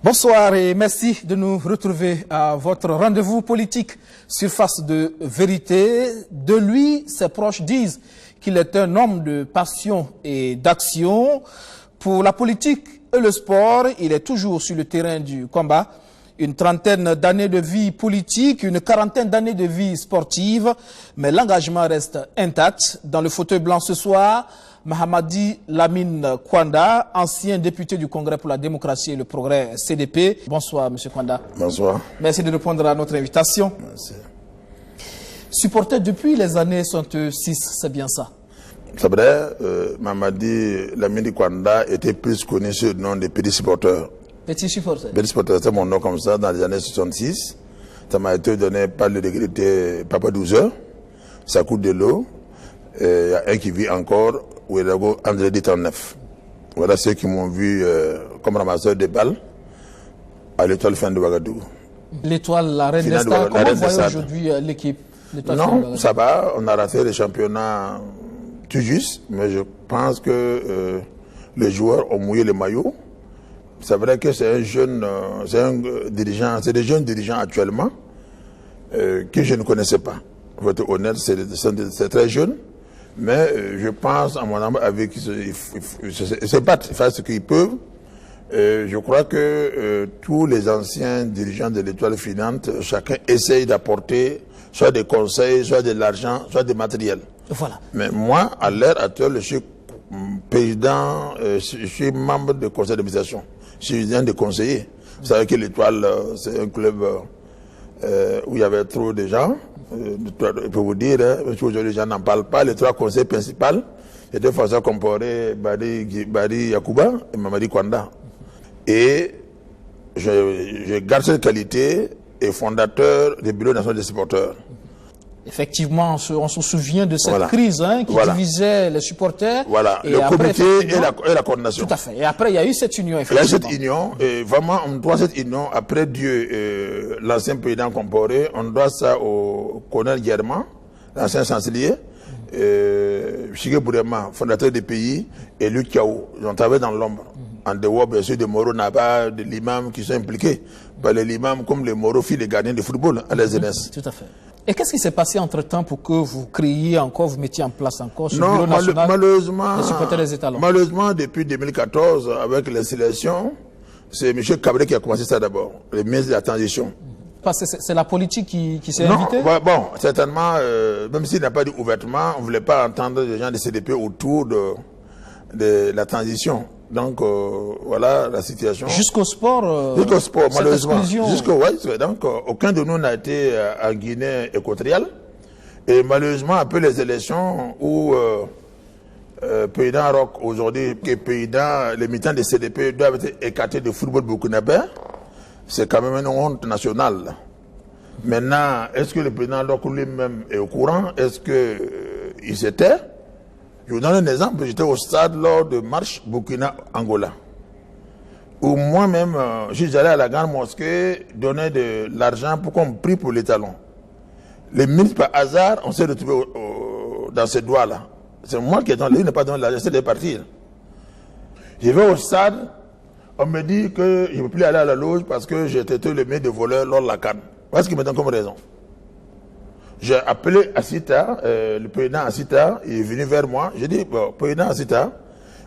Bonsoir et merci de nous retrouver à votre rendez-vous politique sur Face de Vérité. De lui, ses proches disent qu'il est un homme de passion et d'action. Pour la politique et le sport, il est toujours sur le terrain du combat. Une trentaine d'années de vie politique, une quarantaine d'années de vie sportive, mais l'engagement reste intact. Dans le fauteuil blanc ce soir, Mahamadi Lamine Kwanda, ancien député du Congrès pour la démocratie et le progrès CDP. Bonsoir, M. Kwanda. Bonsoir. Merci de répondre à notre invitation. Merci. Supporter depuis les années 66, c'est bien ça? C'est vrai, Mahamadi Lamine Kwanda était plus connu sous le nom de Petit Supporter. Petit supporter. Petit Supporter, c'est mon nom comme ça dans les années 66. Ça m'a été donné par le regretté Papa 12h. Ça coûte de l'eau. Il y a un qui vit encore, Ouedago André Ditanef. Voilà ceux qui m'ont vu comme ramasseur de balles à l'étoile fin de Ouagadougou. L'étoile, la reine des stars, comment vous voyez aujourd'hui l'équipe? Non, ça va, on a raté le championnat tout juste, mais je pense que les joueurs ont mouillé le maillot. C'est vrai que c'est un jeune, c'est un dirigeant, c'est des jeunes dirigeants actuellement que je ne connaissais pas. Pour être honnête, c'est très jeune. Mais je pense, à mon avis, qu'ils se battent, ils font ce qu'ils peuvent. Je crois que tous les anciens dirigeants de l'étoile filante, chacun essaye d'apporter soit des conseils, soit de l'argent, soit des matériels. Voilà. Mais moi, à l'heure actuelle, je suis président, je suis membre du conseil d'administration. Je suis un des conseillers. Vous savez que l'étoile, c'est un club où il y avait trop de gens. Je peux vous dire, aujourd'hui les gens n'en parlent pas, les trois conseils principaux étaient François Comporé, Bari Yakuba et Mamadi Kwanda. Et je garde cette qualité et fondateur du Bureau national des supporters. Effectivement, on se souvient de cette crise qui divisait les supporters. Voilà, et le après, comité et la coordination. Tout à fait. Et après, il y a eu cette union, effectivement. Il y a eu cette union, et vraiment, on doit cette union, après Dieu, l'ancien président Comporé, on doit ça au colonel Guerman, l'ancien chancelier, Chigue Bourema, fondateur du pays, et Luc Kiaou. Ils ont travaillé dans l'ombre. En dehors, bien sûr, de Moro Naba, de l'imam qui sont impliqués. L'imam, comme les Moro, filles les gardiens de football à la jeunesse. Tout à fait. Et qu'est-ce qui s'est passé entre-temps pour que vous créiez encore, vous mettiez en place encore ce bureau national malheureusement, des supporters des étalons? Malheureusement, depuis 2014, avec les sélections, c'est M. Cabré qui a commencé ça d'abord, le ministre de la Transition. C'est la politique qui s'est invitée? Bon, certainement, même s'il n'a pas dit ouvertement, on ne voulait pas entendre les gens des CDP autour de la transition. Donc, voilà la situation. Jusqu'au sport, jusqu'au sport, malheureusement. Donc, aucun de nous n'a été en Guinée équatoriale. Et malheureusement, après les élections où Président Roch, aujourd'hui, les militants des CDP doivent être écartés du football burkinabé, c'est quand même une honte nationale. Maintenant, est-ce que le président Roch lui-même est au courant? Est-ce qu'il s'était? Je vous donne un exemple, j'étais au stade lors de marche Burkina-Angola, où moi-même, je suis allé à la grande mosquée donner de l'argent pour qu'on prie pour les talons. Les minutes par hasard, on s'est retrouvés dans ces doigts-là. C'est moi qui ai donné, lui n'a pas donné l'argent, c'est de partir. Je vais au stade, on me dit que je ne peux plus aller à la loge parce que j'ai été le maître de voleur lors de la canne. Voilà ce qu'il me donne comme raison. J'ai appelé Asita, le président Asita, il est venu vers moi. J'ai dit, bon, président Asita,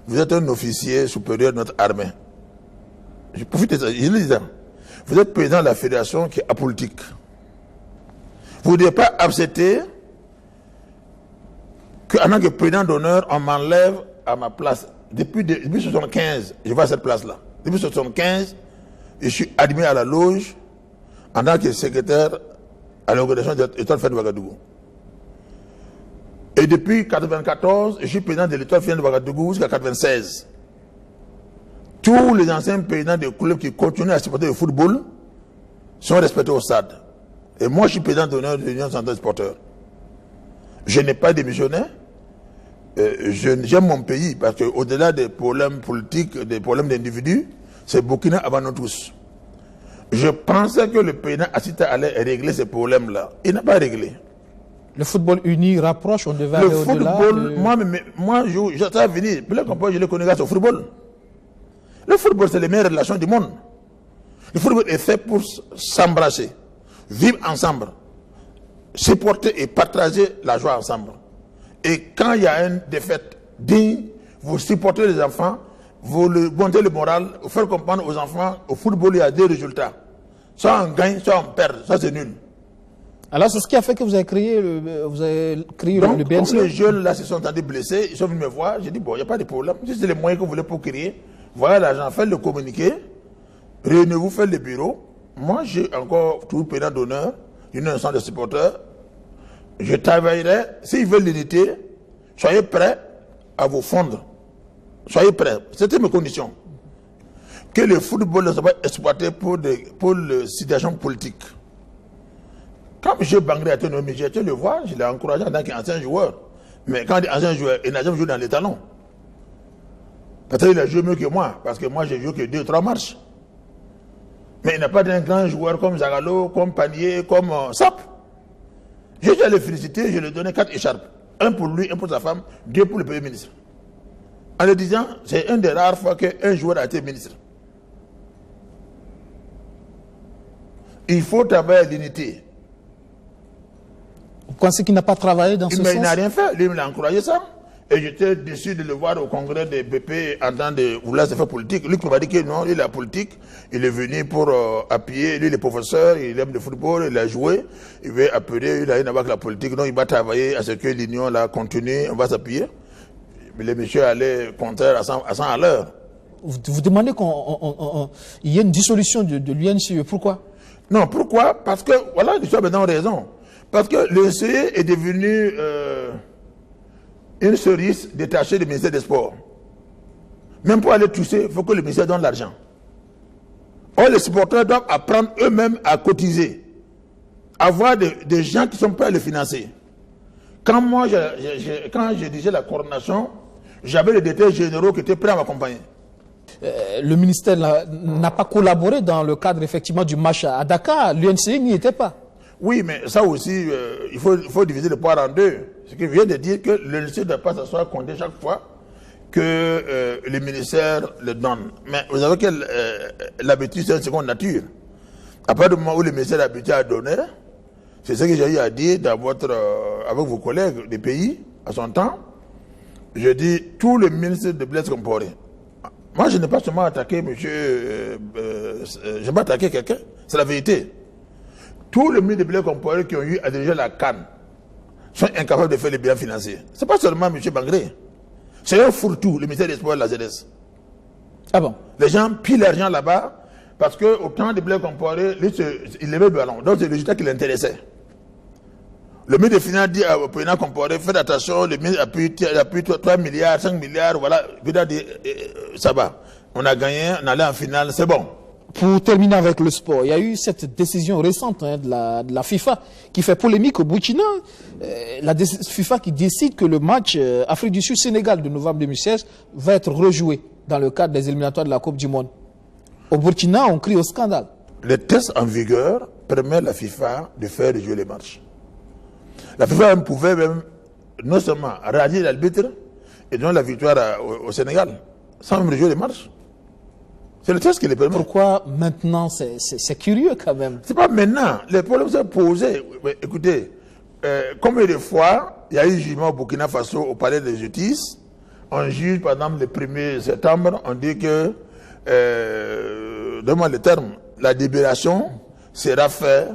vous êtes un officier supérieur de notre armée. Je profite de ça, je lui dis ça. Vous êtes président de la fédération qui est apolitique. Vous ne devez pas accepter qu'en tant que président d'honneur, on m'enlève à ma place. Depuis 1975, je vais à cette place-là. Depuis 1975, je suis admis à la loge en tant que secrétaire à l'organisation de l'étoile fin de Ouagadougou. Et depuis 1994, je suis président de l'étoile fin de Ouagadougou jusqu'à 1996. Tous les anciens présidents des clubs qui continuent à supporter le football sont respectés au stade. Et moi, je suis président d'honneur de l'Union centrale des sporteurs. Je n'ai pas démissionné. J'aime mon pays parce qu'au-delà des problèmes politiques, des problèmes d'individus, c'est Burkina avant nous tous. Je pensais que le président Assita allait régler ces problèmes-là. Il n'a pas réglé. Le football uni rapproche, on devait aller au-delà. Le football, moi, j'étais venu, je le connais grâce au football. Le football, c'est les meilleures relations du monde. Le football est fait pour s'embrasser, vivre ensemble, supporter et partager la joie ensemble. Et quand il y a une défaite digne, vous supportez les enfants, vous montez le moral, vous faites comprendre aux enfants, au football, il y a deux résultats. Soit on gagne, soit on perd. Ça, c'est nul. Alors, c'est ce qui a fait que vous avez créé le BNC. Comme les jeunes, là, se sont entendus blessés, ils sont venus me voir, j'ai dit, bon, il n'y a pas de problème. Si c'est les moyens que vous voulez pour créer, voilà l'argent, faites le communiqué, réunissez-vous, faites le bureau. Moi, j'ai encore tout pénal d'honneur, une instance de supporters. Je travaillerai, s'ils veulent l'unité, soyez prêts à vous fondre. Soyez prêts. C'était mes conditions. Que le football ne soit pas exploité pour la situation politique. Quand M. Bangré a été nommé, j'ai été le voir, je l'ai encouragé en tant qu'ancien joueur. Mais quand il est ancien joueur, il n'a jamais joué dans les talons. Peut-être qu'il a joué mieux que moi, parce que moi j'ai joué que 2 ou 3 matchs. Mais il n'a pas d'un grand joueur comme Zagallo, comme Panier, comme Sap. Je suis allé le féliciter, je lui ai donné 4 écharpes. 1 pour lui, 1 pour sa femme, 2 pour le Premier ministre. En le disant, c'est une des rares fois qu'un joueur a été ministre. Il faut travailler à l'unité. Vous pensez qu'il n'a pas travaillé dans ce sens? Il n'a rien fait, lui il m'a encouragé ça. Et j'étais déçu de le voir au congrès des BP en train de vouloir se faire politique. Lui qui m'a dit que non, lui, la politique, il est venu pour appuyer. Lui, il est professeur, il aime le football, il a joué. Il veut appeler, il a rien à voir avec la politique. Donc, il va travailler à ce que l'union là continue, on va s'appuyer. Mais les messieurs allaient contraire à 100 à l'heure. Vous demandez qu'il y ait une dissolution de l'UNCE. Pourquoi? Non, pourquoi? Parce que, voilà, je suis maintenant raison. Parce que l'UNCE est devenu une cerise détachée du ministère des Sports. Même pour aller toucher, il faut que le ministère donne l'argent. Or, les supporters doivent apprendre eux-mêmes à cotiser. Avoir des gens qui sont prêts à le financer. Quand moi, quand je disais la coordination, j'avais les directeurs généraux qui étaient prêts à m'accompagner. Le ministère n'a pas collaboré dans le cadre effectivement du match à Dakar. L'UNCE n'y était pas. Oui, mais ça aussi, il faut diviser le poire en deux. Ce qui vient de dire que l'UNCE ne doit pas s'asseoir compter chaque fois que le ministère le donne. Mais vous savez que l'habitude, c'est une seconde nature. À partir du moment où le ministère est habitué à donner, c'est ce que j'ai eu à dire avec vos collègues des pays, à son temps. Je dis, tout le ministre de Blaise Compaoré. Moi, je n'ai pas seulement attaqué monsieur... je n'ai pas attaqué quelqu'un, c'est la vérité. Tous les ministres de Blaise Compaoré qui ont eu à diriger la CAN sont incapables de faire les biens financiers. Ce n'est pas seulement M. Bangré. C'est un fourre-tout, le ministère des Sports et de la jeunesse. Ah bon? Les gens pillent l'argent là-bas parce qu'au temps de Blaise Compaoré, il levait le ballon. Donc c'est le résultat qui l'intéressait. Le ministre des Finances dit au président Compaoré, faites attention, le ministre appuie 3 milliards, 5 milliards, voilà. Le président dit, ça va. On a gagné, on allait en finale, c'est bon. Pour terminer avec le sport, il y a eu cette décision récente de la FIFA qui fait polémique au Burkina. La FIFA qui décide que le match Afrique du Sud-Sénégal de novembre 2016 va être rejoué dans le cadre des éliminatoires de la Coupe du Monde. Au Burkina, on crie au scandale. Le test en vigueur permet à la FIFA de faire rejouer les matchs. La FIFA pouvait même non seulement radier l'arbitre et donner la victoire au Sénégal, sans même rejouer les matchs. C'est le test qui les permet. Pourquoi maintenant? C'est curieux quand même. C'est pas maintenant. Les problèmes sont posés. Mais écoutez, combien de fois il y a eu jugement au Burkina Faso au palais de justice? On juge par exemple le 1er septembre, on dit que, donne-moi le terme, la délibération sera faite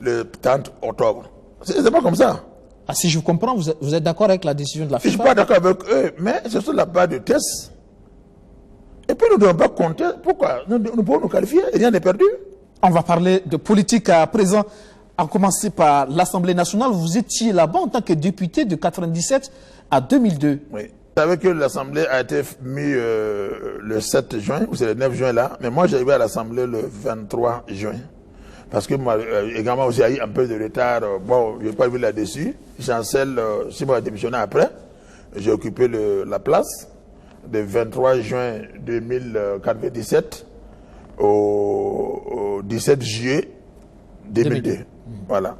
le 30 octobre. C'est pas comme ça. Ah, si je vous comprends, vous êtes d'accord avec la décision de la FIFA? Je ne suis pas d'accord avec eux, mais c'est sur la base de tests. Et puis nous ne devons pas compter. Pourquoi? Nous pouvons nous qualifier et rien n'est perdu. On va parler de politique à présent. À commencer par l'Assemblée nationale. Vous étiez là-bas en tant que député de 1997 à 2002. Oui. Vous savez que l'Assemblée a été mise le 7 juin, ou c'est le 9 juin là. Mais moi, j'arrivé à l'Assemblée le 23 juin. Parce que moi, également aussi, il y a eu un peu de retard. Bon, je n'ai pas vu là-dessus. Chancel, si moi, démissionné après, j'ai occupé la place de 23 juin 2017 au 17 juillet 2002. Voilà.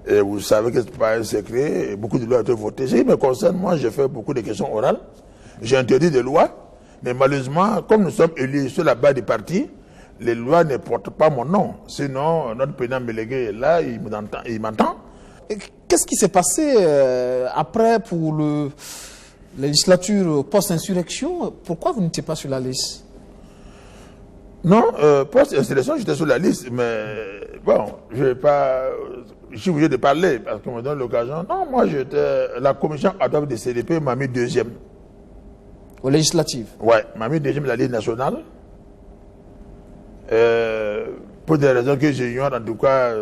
Et vous savez que ce n'est pas un secret. Et beaucoup de lois ont été votées. Ce qui me concerne, moi, j'ai fait beaucoup de questions orales. J'ai interdit des lois. Mais malheureusement, comme nous sommes élus sur la base des partis, les lois ne portent pas mon nom. Sinon, notre président Mélégué est là, il m'entend. Qu'est-ce qui s'est passé après pour la législature post-insurrection? Pourquoi vous n'étiez pas sur la liste? Non, post-insurrection, j'étais sur la liste, mais bon, je suis obligé de parler parce qu'on me donne l'occasion. Non, moi, la commission ad hoc des CDP m'a mis deuxième. Aux législatives? Ouais, m'a mis deuxième de la liste nationale. Pour des raisons que j'ignore, en tout cas,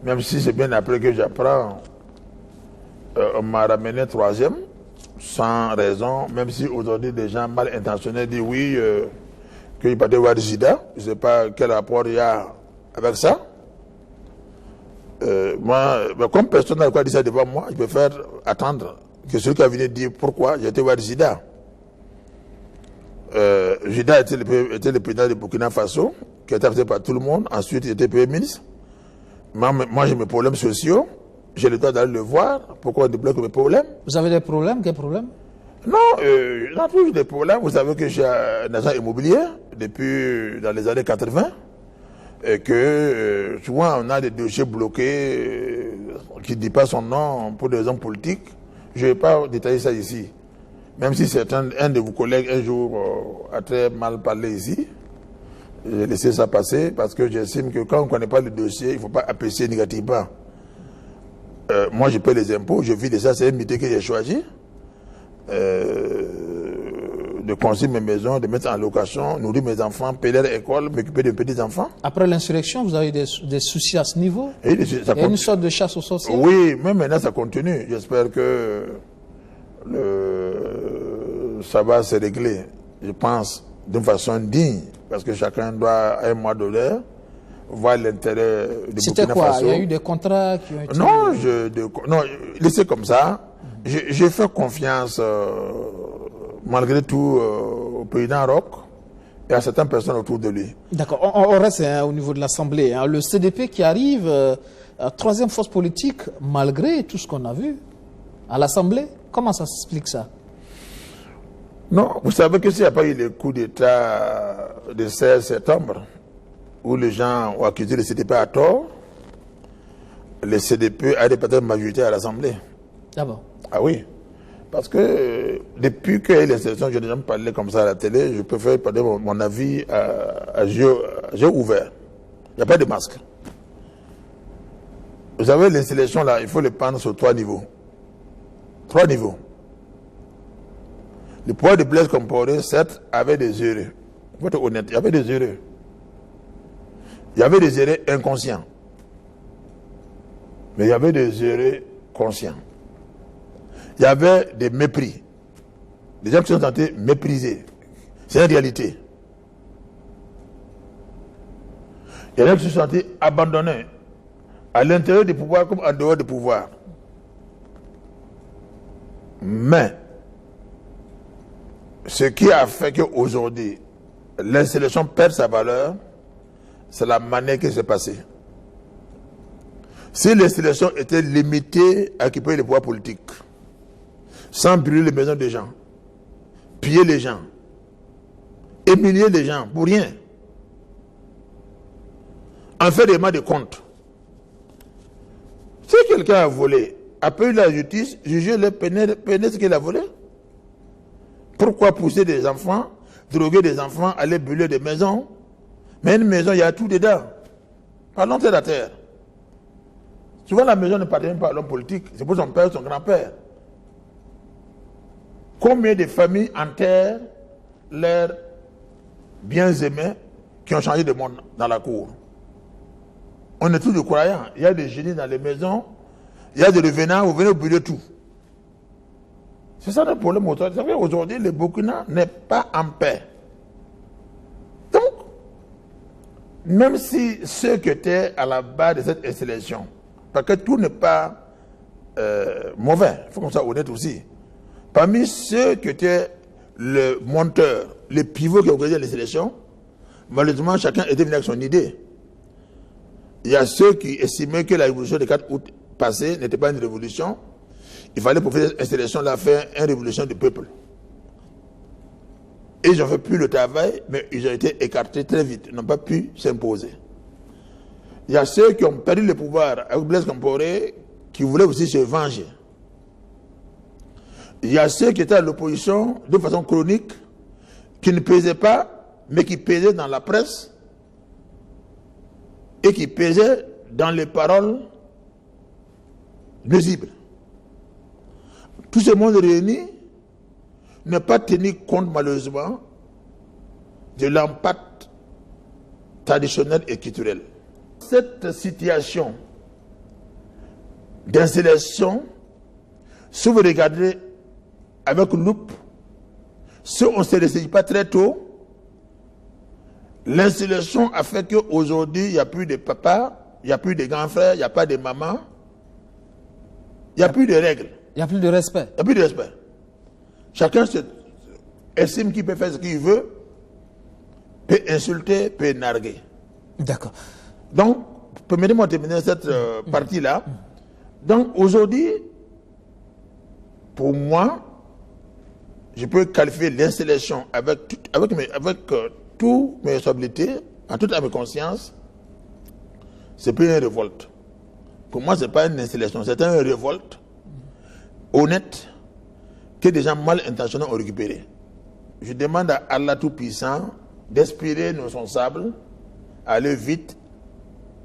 même si c'est bien après que j'apprends, on m'a ramené troisième, sans raison, même si aujourd'hui des gens mal intentionnés disent oui, qu'il peut y avoir du sida. Je ne sais pas quel rapport il y a avec ça. Moi, comme personne n'a quoi dire ça devant moi, je préfère attendre que celui qui a venu dire pourquoi j'ai été voir du sida. Jida était le président de Burkina Faso, qui a été accepté par tout le monde. Ensuite, il était premier ministre. Moi, j'ai mes problèmes sociaux. J'ai le droit d'aller le voir. Pourquoi on débloque mes problèmes? Vous avez des problèmes? Quels problèmes? Non, j'ai toujours des problèmes. Vous savez que j'ai un agent immobilier depuis dans les années 80. Et que souvent, on a des dossiers bloqués qui ne disent pas son nom pour des raisons politiques. Je ne vais pas détailler ça ici. Même si un de vos collègues un jour a très mal parlé ici, j'ai laissé ça passer parce que j'estime que quand on ne connaît pas le dossier, il ne faut pas apprécier négativement. Moi, je paie les impôts, je vis de ça, c'est un métier que j'ai choisi. De construire mes maisons, de mettre en location, nourrir mes enfants, payer leur école, m'occuper de petits enfants. Après l'insurrection, vous avez eu des soucis à ce niveau? Il y a une sorte de chasse aux sorciers? Oui, même maintenant ça continue. J'espère que ça va se régler, je pense, d'une façon digne, parce que chacun doit, à un mois de l'heure, voir l'intérêt de Burkina Faso. C'était quoi? Il y a eu des contrats qui ont été... Non, non, laissez comme ça. J'ai fait confiance, malgré tout, au président Roch et à certaines personnes autour de lui. D'accord. On reste au niveau de l'Assemblée. Le CDP qui arrive, troisième force politique, malgré tout ce qu'on a vu à l'Assemblée. Comment ça s'explique ça? Non, vous savez que s'il n'y a pas eu le coup d'État de 16 septembre, où les gens ont accusé le CDP à tort, le CDP a des peut-être majorité à l'Assemblée. Ah bon? Ah oui. Parce que depuis que les élections, je n'ai jamais parlé comme ça à la télé, je préfère parler mon avis à yeux ouverts. Il n'y a pas de masque. Vous savez, les sélections là, il faut les prendre sur 3 niveaux. 3 niveaux. Le pouvoir de Blaise Compaoré, certes, avait des erreurs. Il faut être honnête, il y avait des erreurs. Il y avait des erreurs inconscientes. Mais il y avait des erreurs conscientes. Il y avait des mépris. Des gens qui sont tentés mépriser. C'est une réalité. Il y a des gens qui se sont sentis abandonnés à l'intérieur du pouvoir comme en dehors du pouvoir. Mais ce qui a fait qu'aujourd'hui, l'insélection perd sa valeur, c'est la manière qui s'est passée. Si l'insélection était limitée à occuper les pouvoirs politiques, sans brûler les maisons des gens, piller les gens, humilier les gens pour rien, en fait des mains de compte. Si quelqu'un a volé, appelle la justice, jugez-le, peinez ce qu'il a volé. Pourquoi pousser des enfants, droguer des enfants, aller brûler des maisons? Mais une maison, il y a tout dedans. Parlons terre à terre. Souvent, la maison ne appartient pas à l'homme politique. C'est pour son père, son grand-père. Combien de familles enterrent leurs bien-aimés qui ont changé de monde dans la cour? On est tous des croyants. Il y a des génies dans les maisons. Il y a des revenants, vous venez brûler tout. C'est ça le problème aujourd'hui. Aujourd'hui, le Burkina n'est pas en paix. Donc, même si ceux qui étaient à la base de cette installation, parce que tout n'est pas mauvais, il faut qu'on soit honnête aussi. Parmi ceux qui étaient le monteur, les pivots qui organisaient les sélections, malheureusement, chacun était venu avec son idée. Il y a ceux qui estimaient que la révolution du 4 août passée n'était pas une révolution. Il fallait pour faire cette sélection-là faire une révolution du peuple. Et ils ont fait plus le travail, mais ils ont été écartés très vite. Ils n'ont pas pu s'imposer. Il y a ceux qui ont perdu le pouvoir avec Blaise Compaoré, qui voulaient aussi se venger. Il y a ceux qui étaient à l'opposition de façon chronique, qui ne pesaient pas, mais qui pesaient dans la presse et qui pesaient dans les paroles nuisibles. Tout ce monde réuni n'a pas tenu compte malheureusement de l'impact traditionnel et culturel. Cette situation d'installation, si vous regardez avec loupe, si on ne se ressaisit pas très tôt, l'installation a fait qu'aujourd'hui, il n'y a plus de papa, il n'y a plus de grands frères, il n'y a pas de maman, il n'y a plus de règles. Il n'y a plus de respect. Il n'y a plus de respect. Chacun estime qu'il peut faire ce qu'il veut, peut insulter, peut narguer. D'accord. Donc, permettez-moi de terminer cette partie-là. Donc, aujourd'hui, pour moi, je peux qualifier l'installation avec toutes mes responsabilités, en toute ma conscience, c'est plus une révolte. Pour moi, ce n'est pas une installation, c'est une révolte honnête que des gens mal intentionnés ont récupéré. Je demande à Allah Tout-Puissant d'inspirer nos responsables à aller vite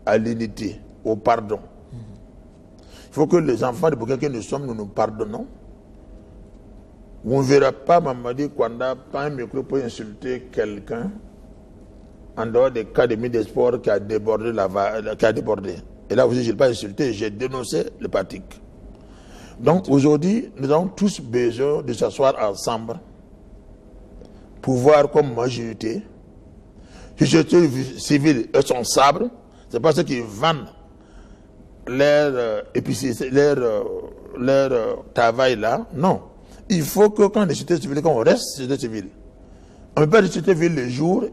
à l'unité, au pardon. Il faut que les enfants de Burkina que nous sommes, nous nous pardonnons. On ne verra pas Mamadi Kwanda pas un micro pour insulter quelqu'un en dehors des cas de mise de sport qui a débordé. Et là aussi, je n'ai pas insulté, j'ai dénoncé le pratique. Donc aujourd'hui, nous avons tous besoin de s'asseoir ensemble pour voir comme majorité, si société civile et son sabre, c'est pas ceux qui vendent leur travail là. Non. Il faut que quand on est société civile, quand on reste société civile, on ne peut pas être société civile le jour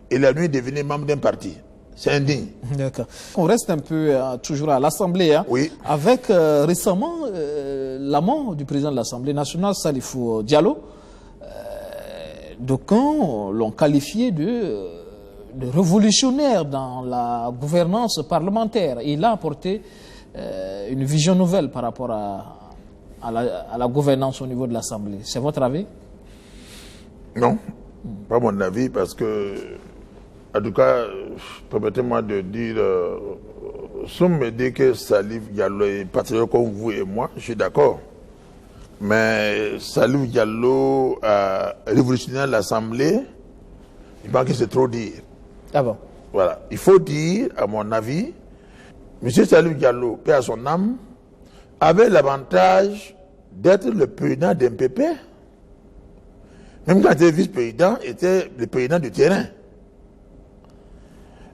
et la nuit devenir membre d'un parti. C'est indigne. D'accord. On reste un peu toujours à l'Assemblée. Hein, oui. Avec récemment l'amant du président de l'Assemblée nationale, Salifou Diallo. D'aucuns l'ont qualifié de révolutionnaire dans la gouvernance parlementaire. Il a apporté une vision nouvelle par rapport à la gouvernance au niveau de l'Assemblée. C'est votre avis? Non, pas mon avis, parce que, en tout cas, permettez-moi de dire, si on me dit que Salif Diallo est patriote comme vous et moi, je suis d'accord. Mais Salif Diallo a révolutionné l'Assemblée, je pense que c'est trop dire. Ah bon? Voilà. Il faut dire, à mon avis, M. Salif Diallo, paix à son âme, avait l'avantage d'être le président d'un MPP. Même quand il était vice-président, il était le président du terrain.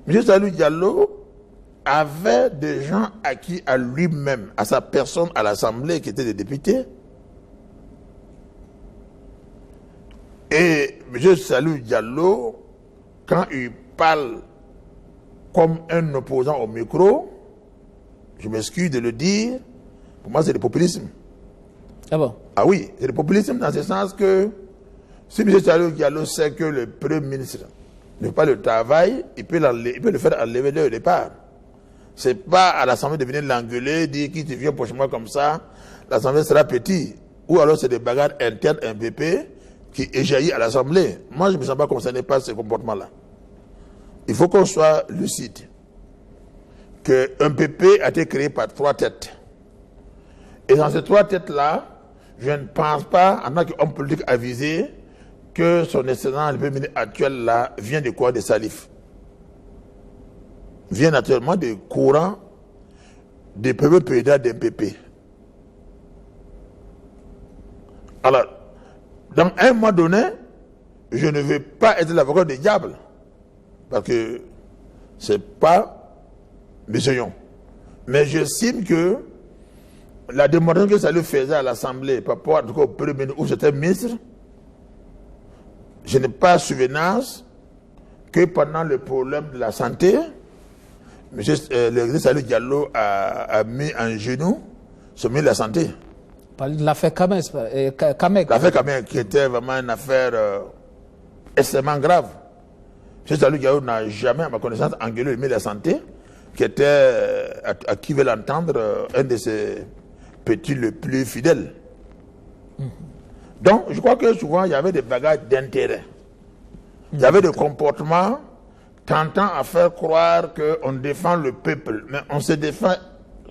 M. Salif Diallo avait des gens acquis à lui-même, à sa personne, à l'Assemblée, qui étaient des députés. Et M. Salif Diallo, quand il parle comme un opposant au micro, je m'excuse de le dire, pour moi c'est le populisme. Ah bon? Ah oui, c'est le populisme dans ce sens que si M. Salif Diallo sait que le Premier ministre ne fait pas le travail, il peut le faire enlever dès le départ. Ce n'est pas à l'Assemblée de venir l'engueuler, dire qu'il te vient prochainement comme ça, l'Assemblée sera petite. Ou alors c'est des bagarres internes MPP qui éjaillit à l'Assemblée. Moi, je ne me sens pas concerné par ce comportement-là. Il faut qu'on soit lucide. Qu'un PP a été créé par 3 têtes. Et dans ces 3 têtes-là, je ne pense pas, en tant qu'homme politique avisé, que son excellence, le Premier ministre actuel, là, vient de quoi? De Salif. Vient naturellement des courants des premiers présidents d'un PP. Alors, dans un moment donné, je ne veux pas être l'avocat du diable, parce que ce n'est pas besoin. Mais j'estime que la démonstration que ça lui faisait à l'Assemblée par rapport au Premier ministre ou c'était ministre, je n'ai pas souvenance que pendant le problème de la santé, le Salif Diallo a mis en genou ce ministre de la Santé. L'affaire Kamek. L'affaire Kamek, qui était vraiment une affaire extrêmement grave. M. Salif Diallo n'a jamais, à ma connaissance, engueulé le ministre de la Santé, qui était, à qui veut l'entendre, un de ses petits le plus fidèles. Donc, je crois que souvent, il y avait des bagages d'intérêt. Il y avait des comportements tentant à faire croire qu'on défend le peuple, mais on se défend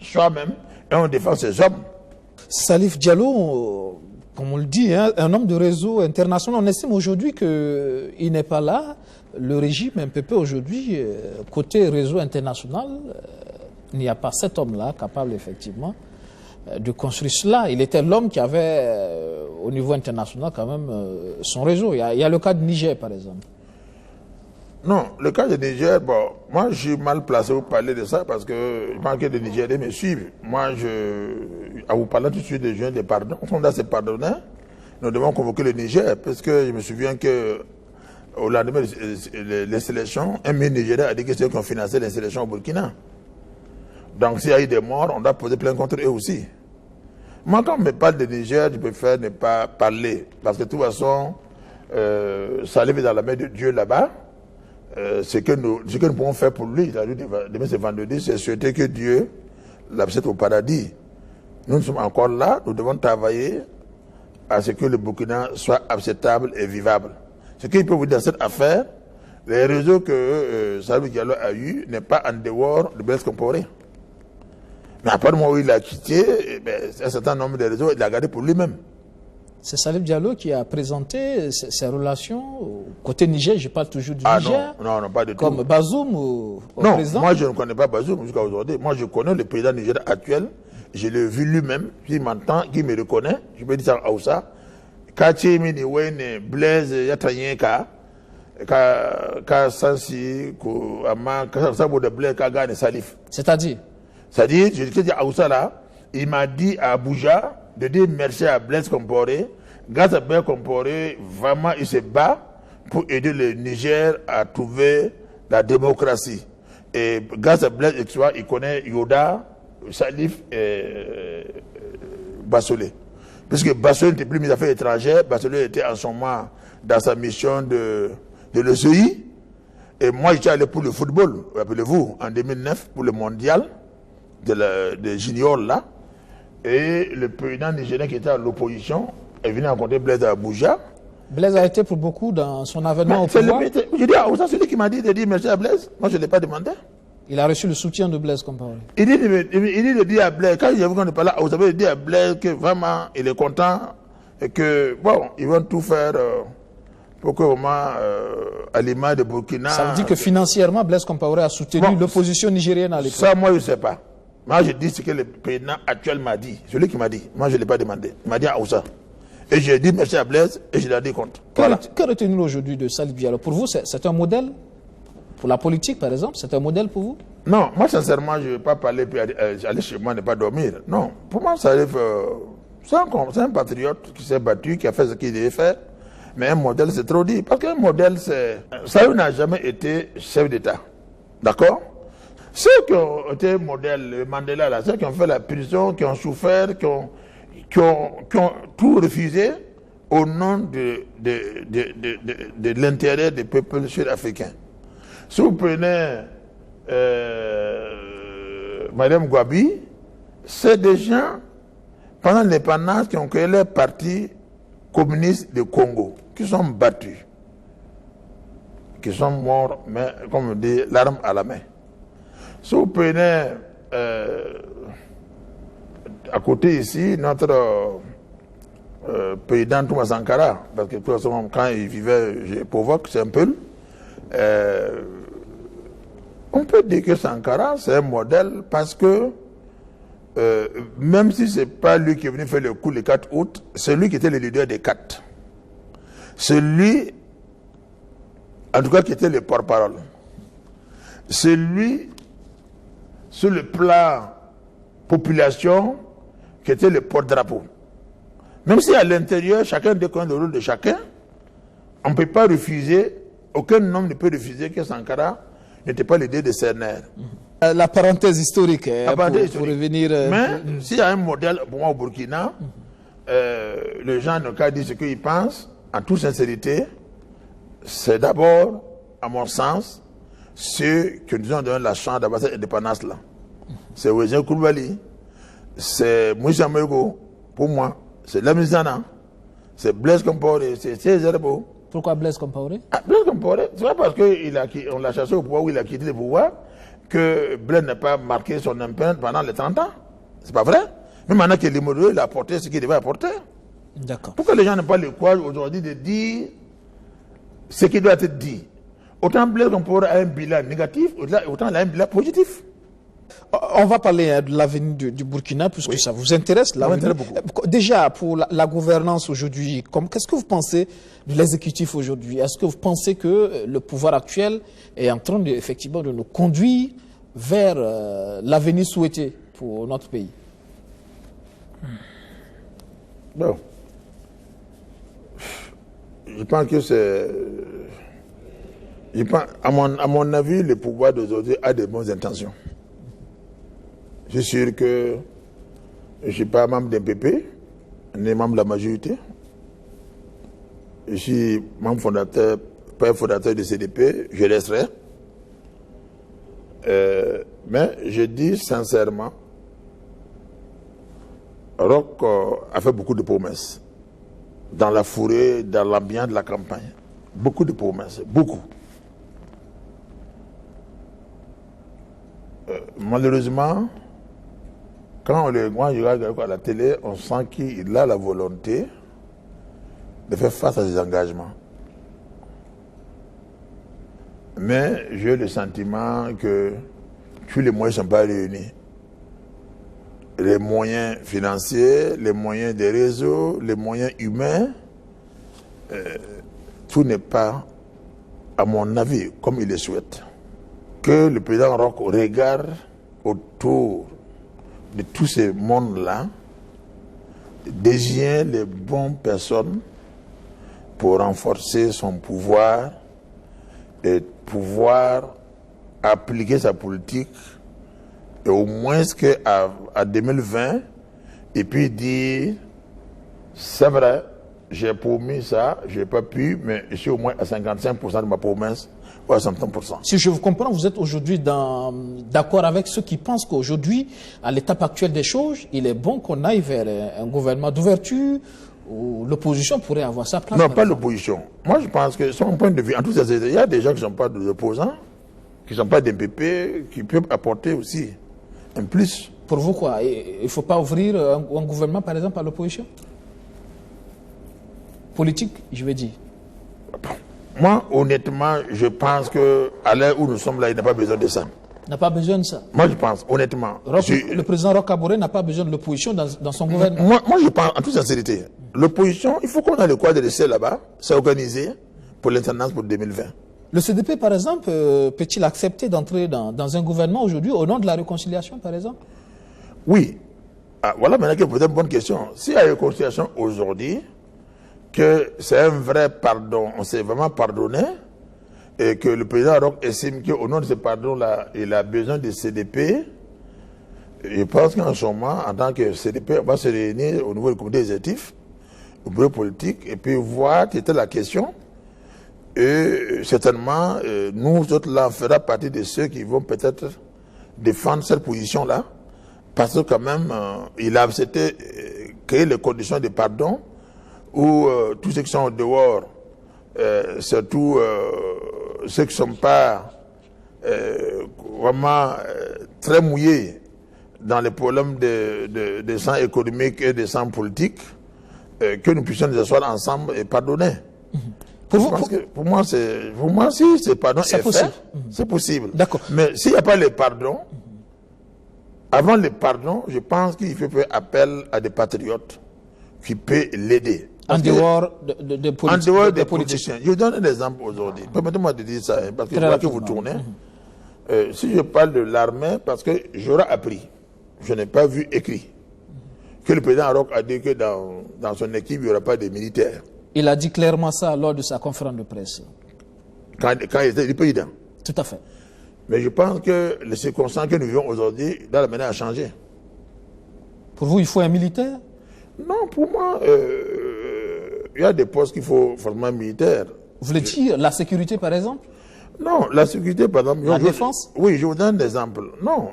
soi-même et on défend ses hommes. Salif Diallo, comme on le dit, hein, un homme de réseau international, on estime aujourd'hui qu'il n'est pas là. Le régime MPP aujourd'hui, côté réseau international, il n'y a pas cet homme-là capable effectivement de construire cela. Il était l'homme qui avait au niveau international quand même son réseau. Il y a le cas de Niger par exemple. Non, le cas de Niger, bon, moi je suis mal placé pour parler de ça parce que je pense que les Nigériens me suivent. Moi, en vous parlant tout de suite des jeunes, des pardons, on a ces pardonneurs, nous devons convoquer le Niger parce que je me souviens que au lendemain des sélections, un ministre nigérien a dit que c'est eux qui ont financé les sélections au Burkina. Donc s'il y a eu des morts, on doit poser plainte contre eux aussi. Moi, quand on me parle de Niger, je préfère ne pas parler parce que de toute façon, ça arrive dans la main de Dieu là-bas. Ce que nous pouvons faire pour lui, demain c'est vendredi, c'est souhaiter que Dieu l'accepte au paradis. Nous sommes encore là, nous devons travailler à ce que le Burkina soit acceptable et vivable. Ce qu'il peut vous dire dans cette affaire, les réseaux que Salif Diallo a eu n'est pas en dehors de Blaise Compaoré. Mais à part le moment où il a quitté, un certain nombre de réseaux, il a gardé pour lui-même. C'est Salif Diallo qui a présenté ses relations côté Niger, je parle toujours du Niger. Non, pas du tout. Comme Bazoum au président. Moi je ne connais pas Bazoum jusqu'à aujourd'hui. Moi je connais le président nigérien actuel. Je l'ai vu lui-même. S'il m'entend, qui me reconnaît, je peux dire ça à Aoussa. Kachi mini wene Blaise Yatanyeka, ka sansi, ko ama, ka sabo de Blaise ka gane Salif. C'est-à-dire? C'est-à-dire, je dis à Aoussa là, il m'a dit à Abuja de dire merci à Blaise Compaoré. Grâce à Blaise Compaoré, vraiment il se bat pour aider le Niger à trouver la démocratie. Et grâce à Blaise, il connaît Yoda, Salif et Bassolé. Puisque Bassolé n'était plus mis à faire étrangère, Bassolé était en ce moment dans sa mission de l'ECI. Et moi, j'étais allé pour le football, rappelez-vous, en 2009, pour le mondial de juniors là. Et le président nigérien qui était à l'opposition est venu rencontrer Blaise à Abuja. Blaise a été pour beaucoup dans son avènement au pouvoir. Je dis à Oussa, celui qui m'a dit de dire merci à Blaise. Moi, je ne l'ai pas demandé. Il a reçu le soutien de Blaise Compaoré. Il dit de dire à Blaise, quand j'ai vu qu'on est pas là, vous avez dit à Blaise que vraiment il est content et que, bon, ils vont tout faire pour que vraiment, à l'image de Burkina. Ça veut dire que financièrement, Blaise Compaoré a soutenu l'opposition nigérienne à l'époque. Ça, moi, je ne sais pas. Moi, je dis ce que le président actuel m'a dit. Celui qui m'a dit. Moi, je ne l'ai pas demandé. Il m'a dit à Oussa. Et j'ai dit merci à Blaise et je l'ai dit compte. Voilà. Que retenez-vous aujourd'hui de Salif Diallo? Pour vous, c'est un modèle? Pour la politique, par exemple, c'est un modèle pour vous? Non, moi, sincèrement, je ne vais pas parler puis aller chez moi ne pas dormir. Non. Pour moi, Salif, c'est un patriote qui s'est battu, qui a fait ce qu'il devait faire. Mais un modèle, c'est trop dit. Parce qu'un modèle, c'est... Salif n'a jamais été chef d'État. D'accord? Ceux qui ont été modèles, le Mandela, là, ceux qui ont fait la prison, qui ont souffert, qui ont tout refusé au nom de l'intérêt des peuples sud-africains. Si vous prenez Mme Gwabi, c'est des gens, pendant l'indépendance, qui ont créé le parti communiste du Congo, qui sont battus, qui sont morts, mais comme on dit, l'arme à la main. Si vous prenez à côté ici, notre président Thomas Sankara, parce que de toute façon, quand il vivait, je provoque, c'est un peu. On peut dire que Sankara, c'est un modèle parce que même si ce n'est pas lui qui est venu faire le coup le 4 août, c'est lui qui était le leader des 4. C'est lui, en tout cas, qui était le porte-parole. C'est lui, sur le plan population, qui était le porte-drapeau. Même si à l'intérieur, chacun déconne le rôle de chacun, on ne peut pas refuser, aucun homme ne peut refuser que Sankara n'était pas l'idée de CNR. La parenthèse historique, pour revenir... Mais s'il y a un modèle pour moi au Burkina, les gens n'ont qu'à dire ce qu'ils pensent, en toute sincérité, c'est d'abord, à mon sens, ceux qui nous ont donné la chance d'avoir cette indépendance-là. C'est Wézien Koulibaly, c'est Moïse Amego, pour moi, c'est Lamizana, c'est Blaise Compaoré, c'est César Beau. Pourquoi Blaise Compaoré? Blaise Compaoré, c'est pas parce qu'on l'a chassé au pouvoir ou il a quitté le pouvoir que Blaise n'a pas marqué son empreinte pendant les 30 ans. C'est pas vrai. Mais maintenant que l'Imodo, il a apporté ce qu'il devait apporter. D'accord. Pourquoi les gens n'ont pas le courage aujourd'hui de dire ce qui doit être dit? Autant Blaise Compaoré a un bilan négatif, autant il a un bilan positif. On va parler de l'avenir du Burkina, puisque oui, ça vous intéresse. Ça m'intéresse beaucoup. Déjà, pour la gouvernance aujourd'hui, qu'est-ce que vous pensez de l'exécutif aujourd'hui? Est-ce que vous pensez que le pouvoir actuel est en train effectivement de nous conduire vers l'avenir souhaité pour notre pays? Bon. Je pense que c'est... À mon avis, le pouvoir d'aujourd'hui a de bonnes intentions. Je suis sûr que je ne suis pas membre d'un PP, ni membre de la majorité. Je suis membre fondateur, pas fondateur du CDP, je resterai. Mais je dis sincèrement, Roch a fait beaucoup de promesses. Dans la forêt, dans l'ambiance de la campagne. Beaucoup de promesses, beaucoup. Malheureusement, quand moi je regarde à la télé, on sent qu'il a la volonté de faire face à ses engagements. Mais j'ai le sentiment que tous les moyens ne sont pas réunis. Les moyens financiers, les moyens des réseaux, les moyens humains, tout n'est pas, à mon avis, comme il le souhaite. Que le président Roch regarde autour de tous ces mondes-là, désigner les bonnes personnes pour renforcer son pouvoir et pouvoir appliquer sa politique, et au moins qu'à 2020, et puis dire, c'est vrai, j'ai promis ça, je n'ai pas pu, mais je suis au moins à 55% de ma promesse, ou à 100%. Si je vous comprends, vous êtes aujourd'hui d'accord avec ceux qui pensent qu'aujourd'hui, à l'étape actuelle des choses, il est bon qu'on aille vers un gouvernement d'ouverture où l'opposition pourrait avoir sa place. Non, pas l'opposition. Moi, je pense que, son point de vue, en tout cas, il y a des gens qui ne sont pas des opposants, qui ne sont pas des PP, qui peuvent apporter aussi un plus. Pour vous, quoi? Il ne faut pas ouvrir un gouvernement, par exemple, à l'opposition? Politique, je vais dire. Moi, honnêtement, je pense qu'à l'heure où nous sommes là, il n'a pas besoin de ça. Il n'a pas besoin de ça. Moi, je pense, honnêtement. Le président Roch Kaboré n'a pas besoin de l'opposition dans son gouvernement. Moi, je pense, en toute sincérité, l'opposition, il faut qu'on ait le courage de rester là-bas, s'organiser pour l'intendance pour 2020. Le CDP, par exemple, peut-il accepter d'entrer dans un gouvernement aujourd'hui au nom de la réconciliation, par exemple? Oui. Ah, voilà maintenant que vous posez une bonne question. S'il y a réconciliation aujourd'hui, que c'est un vrai pardon, on s'est vraiment pardonné, et que le président Roch estime qu'au nom de ce pardon-là, il a besoin de CDP, je pense qu'en ce moment, en tant que CDP, on va se réunir au niveau du comité exécutif, au bureau politique, et puis voir quelle était la question. Et certainement, nous autres là, on fera partie de ceux qui vont peut-être défendre cette position-là, parce que quand même, il a accepté créer les conditions de pardon, où tous ceux qui sont au dehors, surtout ceux qui ne sont pas vraiment très mouillés dans les problèmes de sang économique et de sang politique, que nous puissions nous asseoir ensemble et pardonner. Pour moi, si ce pardon est fait, c'est possible. D'accord. Mais s'il n'y a pas le pardon, avant le pardon, je pense qu'il faut faire appel à des patriotes qui peuvent l'aider. En dehors de politiciens. En dehors des politiciens. Je vous donne un exemple aujourd'hui. Permettez-moi de dire ça, parce que je vois que vous tournez. Si je parle de l'armée, parce que j'aurais appris, je n'ai pas vu écrit, que le président Roch a dit que dans son équipe, il n'y aura pas de militaires. Il a dit clairement ça lors de sa conférence de presse. Quand il était le président. Tout à fait. Mais je pense que les circonstances que nous vivons aujourd'hui, dans la manière a changé. Pour vous, il faut un militaire? Non, pour moi, il y a des postes qu'il faut forcément militaires. Vous voulez dire la sécurité, par exemple? Non, la sécurité, par exemple... La défense? Oui, je vous donne un exemple. Non,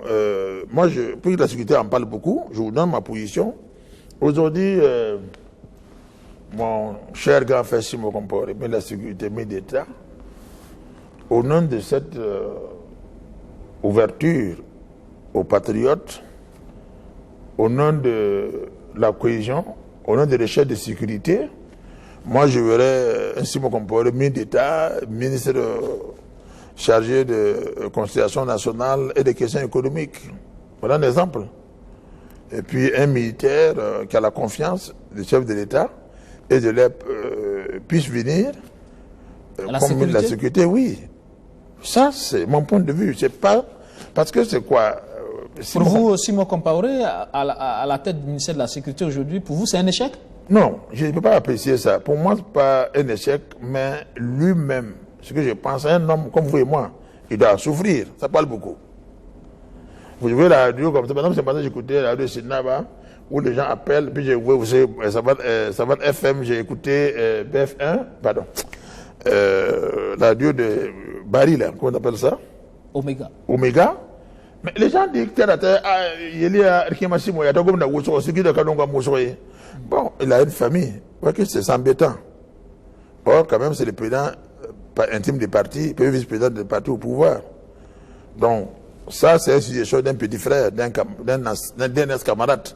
moi, pour que la sécurité en parle beaucoup, je vous donne ma position. Aujourd'hui, mon cher gars Simon Compaoré, mais la sécurité, mais d'État, au nom de cette ouverture aux patriotes, au nom de la cohésion, au nom de recherche de sécurité, moi je verrais un Simon Compaoré, ministre d'État, ministre chargé de conciliation nationale et des questions économiques. Voilà un exemple. Et puis un militaire qui a la confiance du chef de l'État et de l'air puisse venir comme la sécurité, oui. Ça, c'est mon point de vue. C'est pas... Parce que c'est quoi Pour vous, Simon Compaoré, à la tête du ministère de la Sécurité aujourd'hui, pour vous, c'est un échec? Non, je ne peux pas apprécier ça. Pour moi, ce n'est pas un échec, mais lui-même, ce que je pense, un homme comme vous et moi, il doit souffrir. Ça parle beaucoup. Vous voyez la radio comme ça. Par exemple, c'est parce que j'écoutais la radio de Sinaba, où les gens appellent, puis j'ai vous savez, ça va FM, j'ai écouté BF1, pardon, la radio de Barry, là, comment on appelle ça? Omega. Omega. Mais les gens disent que bon, il a une famille. C'est embêtant. Or, quand même, c'est le président intime des partis, le vice-président des partis au pouvoir. Donc, ça, c'est une situation d'un petit frère, d'un ex-camarade.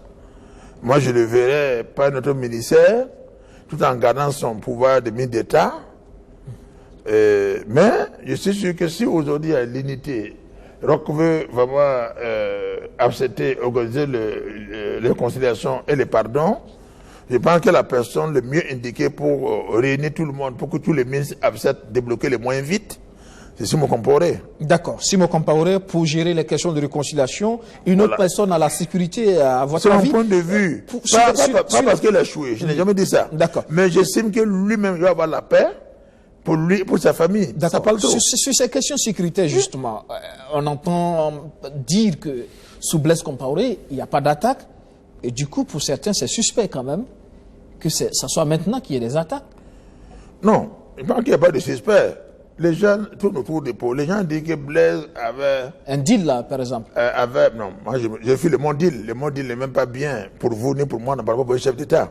Moi, je ne le verrais pas notre ministère, tout en gardant son pouvoir de ministre d'État. Mais je suis sûr que si aujourd'hui il y a l'unité, Roch veut vraiment accepter, organiser les conciliations et les pardons, je pense que la personne le mieux indiquée pour réunir tout le monde, pour que tous les ministres acceptent débloquer les moyens vite, c'est Simon Compaoré. D'accord. Simon Compaoré pour gérer les questions de réconciliation. Une autre personne à la sécurité, à votre avis? C'est mon point de vue. Pas parce qu'elle a échoué, je n'ai jamais dit ça. D'accord. Mais j'estime que lui-même doit avoir la paix. Pour lui, pour sa famille. Ça parle sur ces questions sécuritaires, justement, on entend dire que sous Blaise Compaoré, il n'y a pas d'attaque. Et du coup, pour certains, c'est suspect quand même que ça soit maintenant qu'il y ait des attaques. Non, il pense qu'il n'y a pas de suspect. Les gens tournent autour des pots. Les gens disent que Blaise avait... Un deal, là, par exemple. Non, moi, j'ai fait le mot deal. Le mot deal n'est même pas bien pour vous ni pour moi, on ne parle pas pour le chef d'État.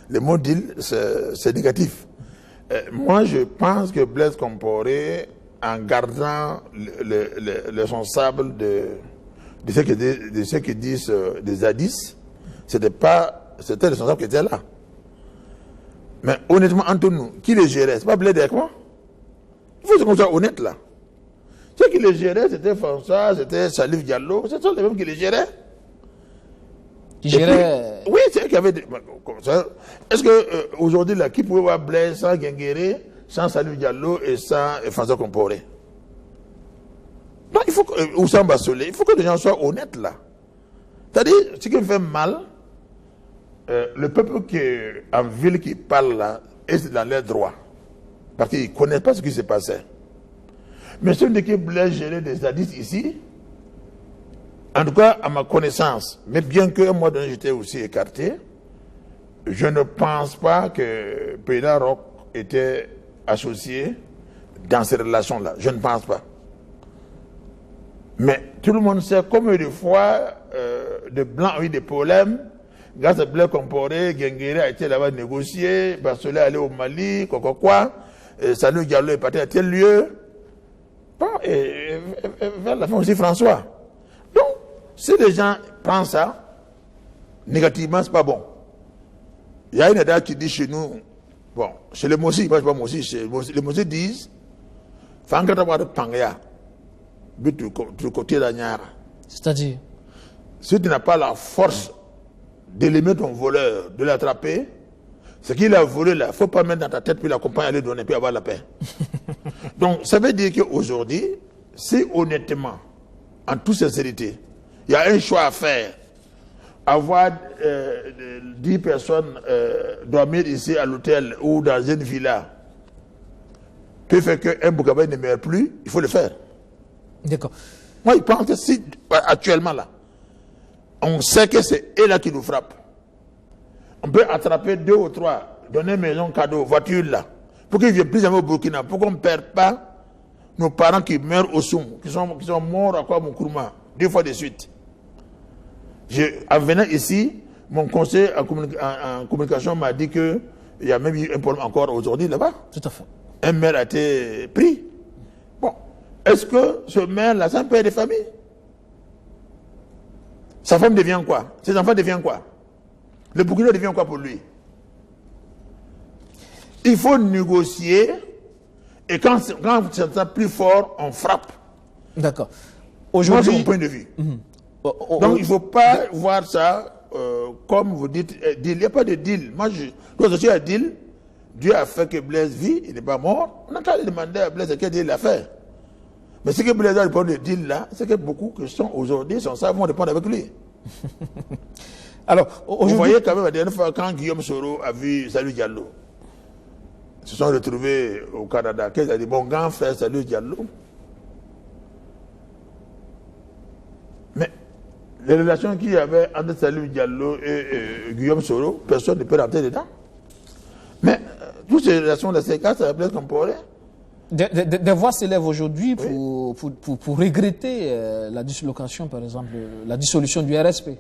Le mot deal, c'est négatif. Moi, je pense que Blaise Compaoré, en gardant le responsable de ce qu'ils disent des zadistes, c'était le responsable qui était là. Mais honnêtement, entre nous, qui les gérait? C'est pas Blaise avec moi? Il faut qu'on soit honnête là. Ceux qui les géraient, c'était François, c'était Salif Diallo, ce sont les mêmes qui les géraient. Qui gérait... Oui, c'est eux qui avaient... Est-ce qu'aujourd'hui, là, qui pouvait voir Blaise sans Guinguéré, sans Salif Diallo et sans François Compaoré? Non, il faut que... Ou sans Bassolé, il faut que les gens soient honnêtes, là. C'est-à-dire, ce qui me fait mal, le peuple qui est en ville qui parle, là, est dans leurs droits. Parce qu'ils ne connaissent pas ce qui s'est passé. Mais ceux qui Blaise gérait des zadistes ici, en tout cas, à ma connaissance, mais bien que moi j'étais aussi écarté, je ne pense pas que le président Roch était associé dans ces relations-là. Je ne pense pas. Mais tout le monde sait combien de fois de Blancs ont eu des problèmes. Grâce à Blaise Compaoré, Guinguéré a été là-bas négocié, Bassolé est allé au Mali, quoi. Salif Diallo est parti à tel lieu. Bon, et vers la fin aussi François. Donc, si les gens prennent ça, négativement, c'est pas bon. Il y a une adage qui dit chez nous, bon, chez les Mossi, pas moi aussi, les Mossi disent, c'est-à-dire, si tu n'as pas la force d'éliminer ton voleur, de l'attraper, ce qu'il a volé là, il ne faut pas mettre dans ta tête puis l'accompagner, aller donner, puis avoir la paix. Donc, ça veut dire qu'aujourd'hui, si honnêtement, en toute sincérité, il y a un choix à faire, avoir 10 personnes dormir ici à l'hôtel ou dans une villa, peut faire qu'un Boukabé ne meurt plus, il faut le faire. D'accord. Moi, je pense que si, actuellement là, on sait que c'est eux là qui nous frappent. On peut attraper 2 ou 3, donner maison, cadeau, voiture là. pour qu'ils ne viennent plus jamais au Burkina, pour qu'on ne perde pas nos parents qui meurent au Soum, qui sont morts à Kwame-Nkrumah, 2 fois de suite. En venant ici, mon conseiller en communication m'a dit qu'il y a même eu un problème encore aujourd'hui là-bas. Tout à fait. Un maire a été pris. Bon, est-ce que ce maire-là, c'est un père de famille? Sa femme devient quoi? Ses enfants deviennent quoi? Le Burkina devient quoi pour lui? Il faut négocier et quand c'est plus fort, on frappe. D'accord. Aujourd'hui, c'est mon point de vue. Donc il ne faut pas voir ça comme vous dites, deal. Il n'y a pas de deal. Moi, je suis à deal. Dieu a fait que Blaise vit, il n'est pas mort. On n'a qu'à demander à Blaise quel deal il a fait. Mais ce que Blaise a répondu de deal là, c'est que beaucoup qui sont aujourd'hui, sont ça, vont répondre avec lui. Alors, vous voyez quand même la dernière fois quand Guillaume Soro a vu Salou Diallo, ils se sont retrouvés au Canada. Qu'est-ce qu'il a dit? Mon grand frère Salou Diallo. Mais les relations qu'il y avait entre Salou Diallo et Guillaume Soro, personne ne peut rentrer dedans. Mais toutes ces relations de ces cas, ça va peut-être qu'on pourrait. Des voix s'élèvent aujourd'hui pour regretter la dislocation, par exemple, la dissolution du RSP.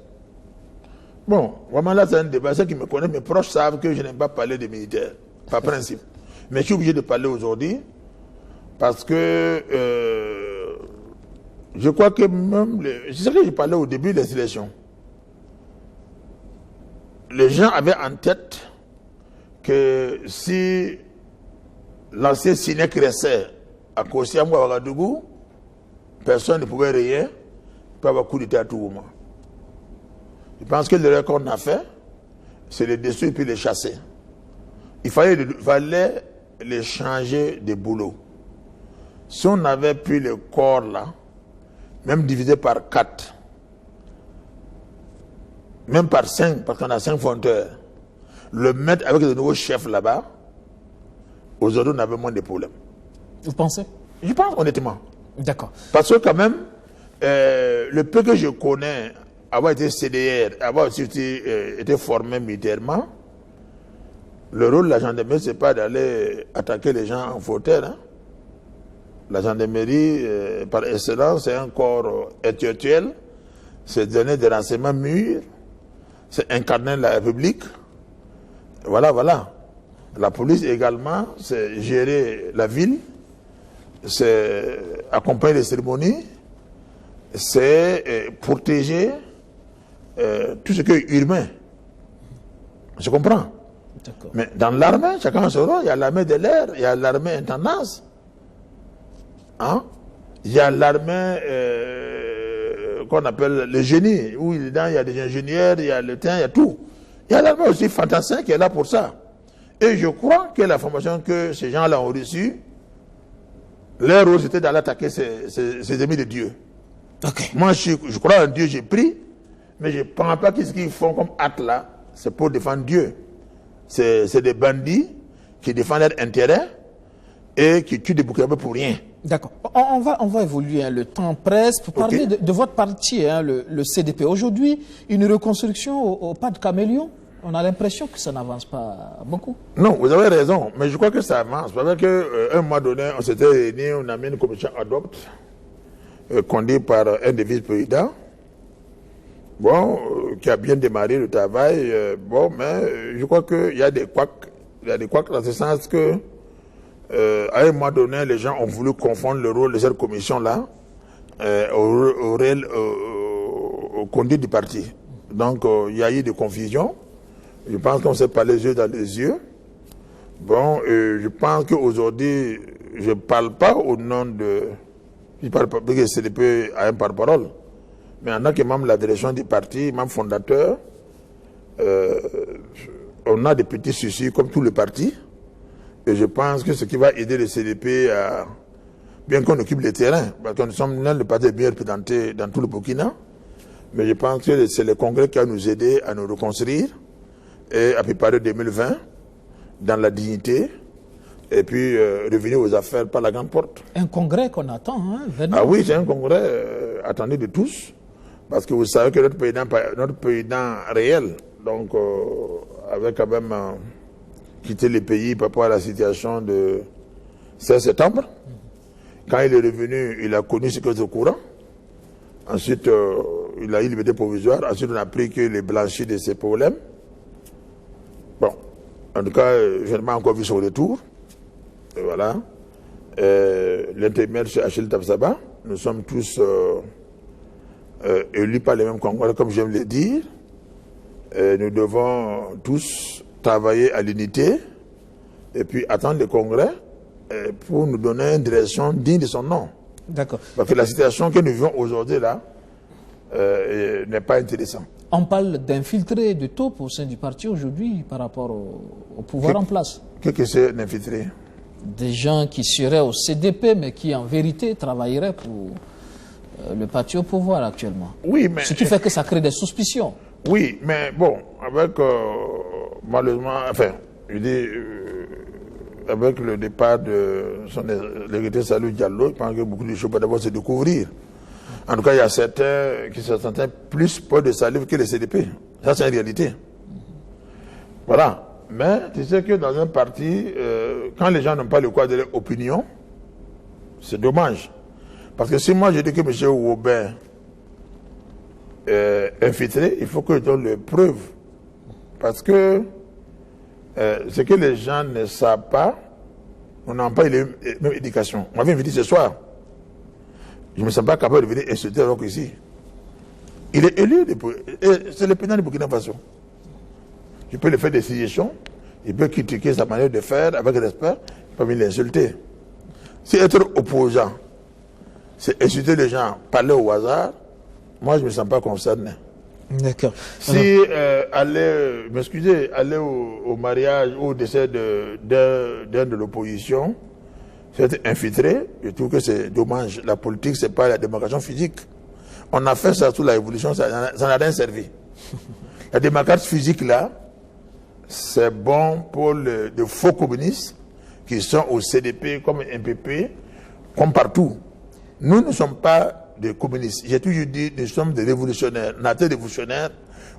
Bon, vraiment là, c'est un débat. Ceux qui me connaissent, mes proches savent que je n'aime pas parler des militaires, par principe. Mais je suis obligé de parler aujourd'hui parce que je crois que même... C'est ce que je parlais au début des élections. Les gens avaient en tête que si l'ancien Sinek restait à Kosiamou à Ouagadougou, personne ne pouvait rien, il peut avoir coup d'État à tout moment. Je pense que l'erreur qu'on a fait, c'est les détruire puis les chasser. Il fallait les changer de boulot. Si on avait pris le corps là, même divisé par 4, même par 5, parce qu'on a 5 fronteurs, le mettre avec de nouveaux chefs là-bas, aujourd'hui on avait moins de problèmes. Vous pensez? Je pense honnêtement. D'accord. Parce que quand même, le peu que je connais, avoir été CDR, avoir aussi été formé militairement, le rôle de la gendarmerie, ce n'est pas d'aller attaquer les gens en fauteuil. Hein. La gendarmerie, par excellence, c'est un corps intellectuel, c'est donner des renseignements mûrs, c'est incarner la République. Voilà, voilà. La police également, c'est gérer la ville, c'est accompagner les cérémonies, c'est protéger tout ce qui est humain. Je comprends. Mais dans l'armée, chacun a son rôle. Il y a l'armée de l'air, il y a l'armée intendance. Hein? Il y a l'armée qu'on appelle le génie, où dedans il y a des ingénieurs, il y a le temps, il y a tout. Il y a l'armée aussi fantassin qui est là pour ça. Et je crois que la formation que ces gens-là ont reçue, leur rôle c'était d'aller attaquer ces ennemis de Dieu. Okay. Moi je crois en Dieu, j'ai pris, mais je ne pense pas que ce qu'ils font comme acte là, c'est pour défendre Dieu. C'est des bandits qui défendent leurs intérêts et qui tuent des Burkinabés pour rien. D'accord. On va évoluer, hein, le temps presse. Pour parler de votre parti, hein, le CDP. Aujourd'hui, une reconstruction au pas de caméléon, on a l'impression que ça n'avance pas beaucoup. Non, vous avez raison, mais je crois que ça avance. Parce qu'à un moment donné, on s'était réunis, on a mis une commission ad hoc, conduite par un des vice-présidents, bon, qui a bien démarré le travail, bon, mais je crois qu'il y a des couacs dans ce sens que, à un moment donné, les gens ont voulu confondre le rôle de cette commission-là au conduite du parti. Donc, il y a eu des confusions. Je pense qu'on s'est pas les yeux dans les yeux. Bon, je pense qu'aujourd'hui, je ne parle pas au nom de... Je ne parle pas parce que c'est CDP à un porte-parole. Mais en tant que membre de la direction du parti, membre fondateur, on a des petits soucis comme tous les partis. Et je pense que ce qui va aider le CDP à... Bien qu'on occupe les terrains, parce que nous sommes l'un des partis les mieux représentés dans tout le Burkina, mais je pense que c'est le Congrès qui va nous aider à nous reconstruire et à préparer 2020 dans la dignité et puis revenir aux affaires par la grande porte. Un congrès qu'on attend, hein, venez. Ah oui, c'est un congrès attendu de tous, parce que vous savez que notre président réel, donc avec quand même quitté le pays par rapport à la situation de 16 septembre. Quand il est revenu, il a connu ce que c'est au courant. Ensuite, il a eu liberté provisoire. Ensuite, on a appris qu'il est blanchi de ses problèmes. Bon, en tout cas, je n'ai pas encore vu son retour. Et voilà. L'intermédiaire chez Achille Tabsaba, nous sommes tous élus par les mêmes Congolais, comme j'aime le dire. Nous devons tous travailler à l'unité et puis attendre le congrès pour nous donner une direction digne de son nom. D'accord. Parce que la situation que nous vivons aujourd'hui là n'est pas intéressante. On parle d'infiltrés de taupes au sein du parti aujourd'hui par rapport au pouvoir en place. Qu'est-ce que c'est d'infiltrés? Des gens qui seraient au CDP mais qui en vérité travailleraient pour le parti au pouvoir actuellement. Oui, mais... Ce qui fait que ça crée des suspicions. Oui, mais bon, avec malheureusement, enfin, je dis, avec le départ de son héritier Salou Diallo, je pense que beaucoup de choses peuvent d'abord se découvrir. En tout cas, il y a certains qui se sentaient plus peur de salive que les CDP. Ça, c'est une réalité. Voilà. Mais tu sais que dans un parti, quand les gens n'ont pas le droit de leur opinion, c'est dommage. Parce que si moi je dis que M. Robert infiltré, il faut que je donne les preuves. Parce que ce que les gens ne savent pas, on n'a pas eu la même éducation. On m'avait invité ce soir. Je ne me sens pas capable de venir insulter Roch ici. Il est élu, c'est le président du Burkina Faso. Je peux le faire des suggestions, il peut critiquer sa manière de faire avec respect, il peut venir l'insulter. Si être opposant, c'est insulter les gens, parler au hasard, moi je ne me sens pas concerné. D'accord. Si aller, m'excusez, aller au mariage ou au décès d'un de l'opposition, c'est infiltré, je trouve que c'est dommage. La politique, c'est pas la démarcation physique. On a fait ça sous la révolution, ça n'a rien servi. La démarcation physique là, c'est bon pour de faux communistes qui sont au CDP comme MPP, comme partout. Nous ne sommes pas des communistes. J'ai toujours dit, nous sommes des révolutionnaires. Natés révolutionnaires,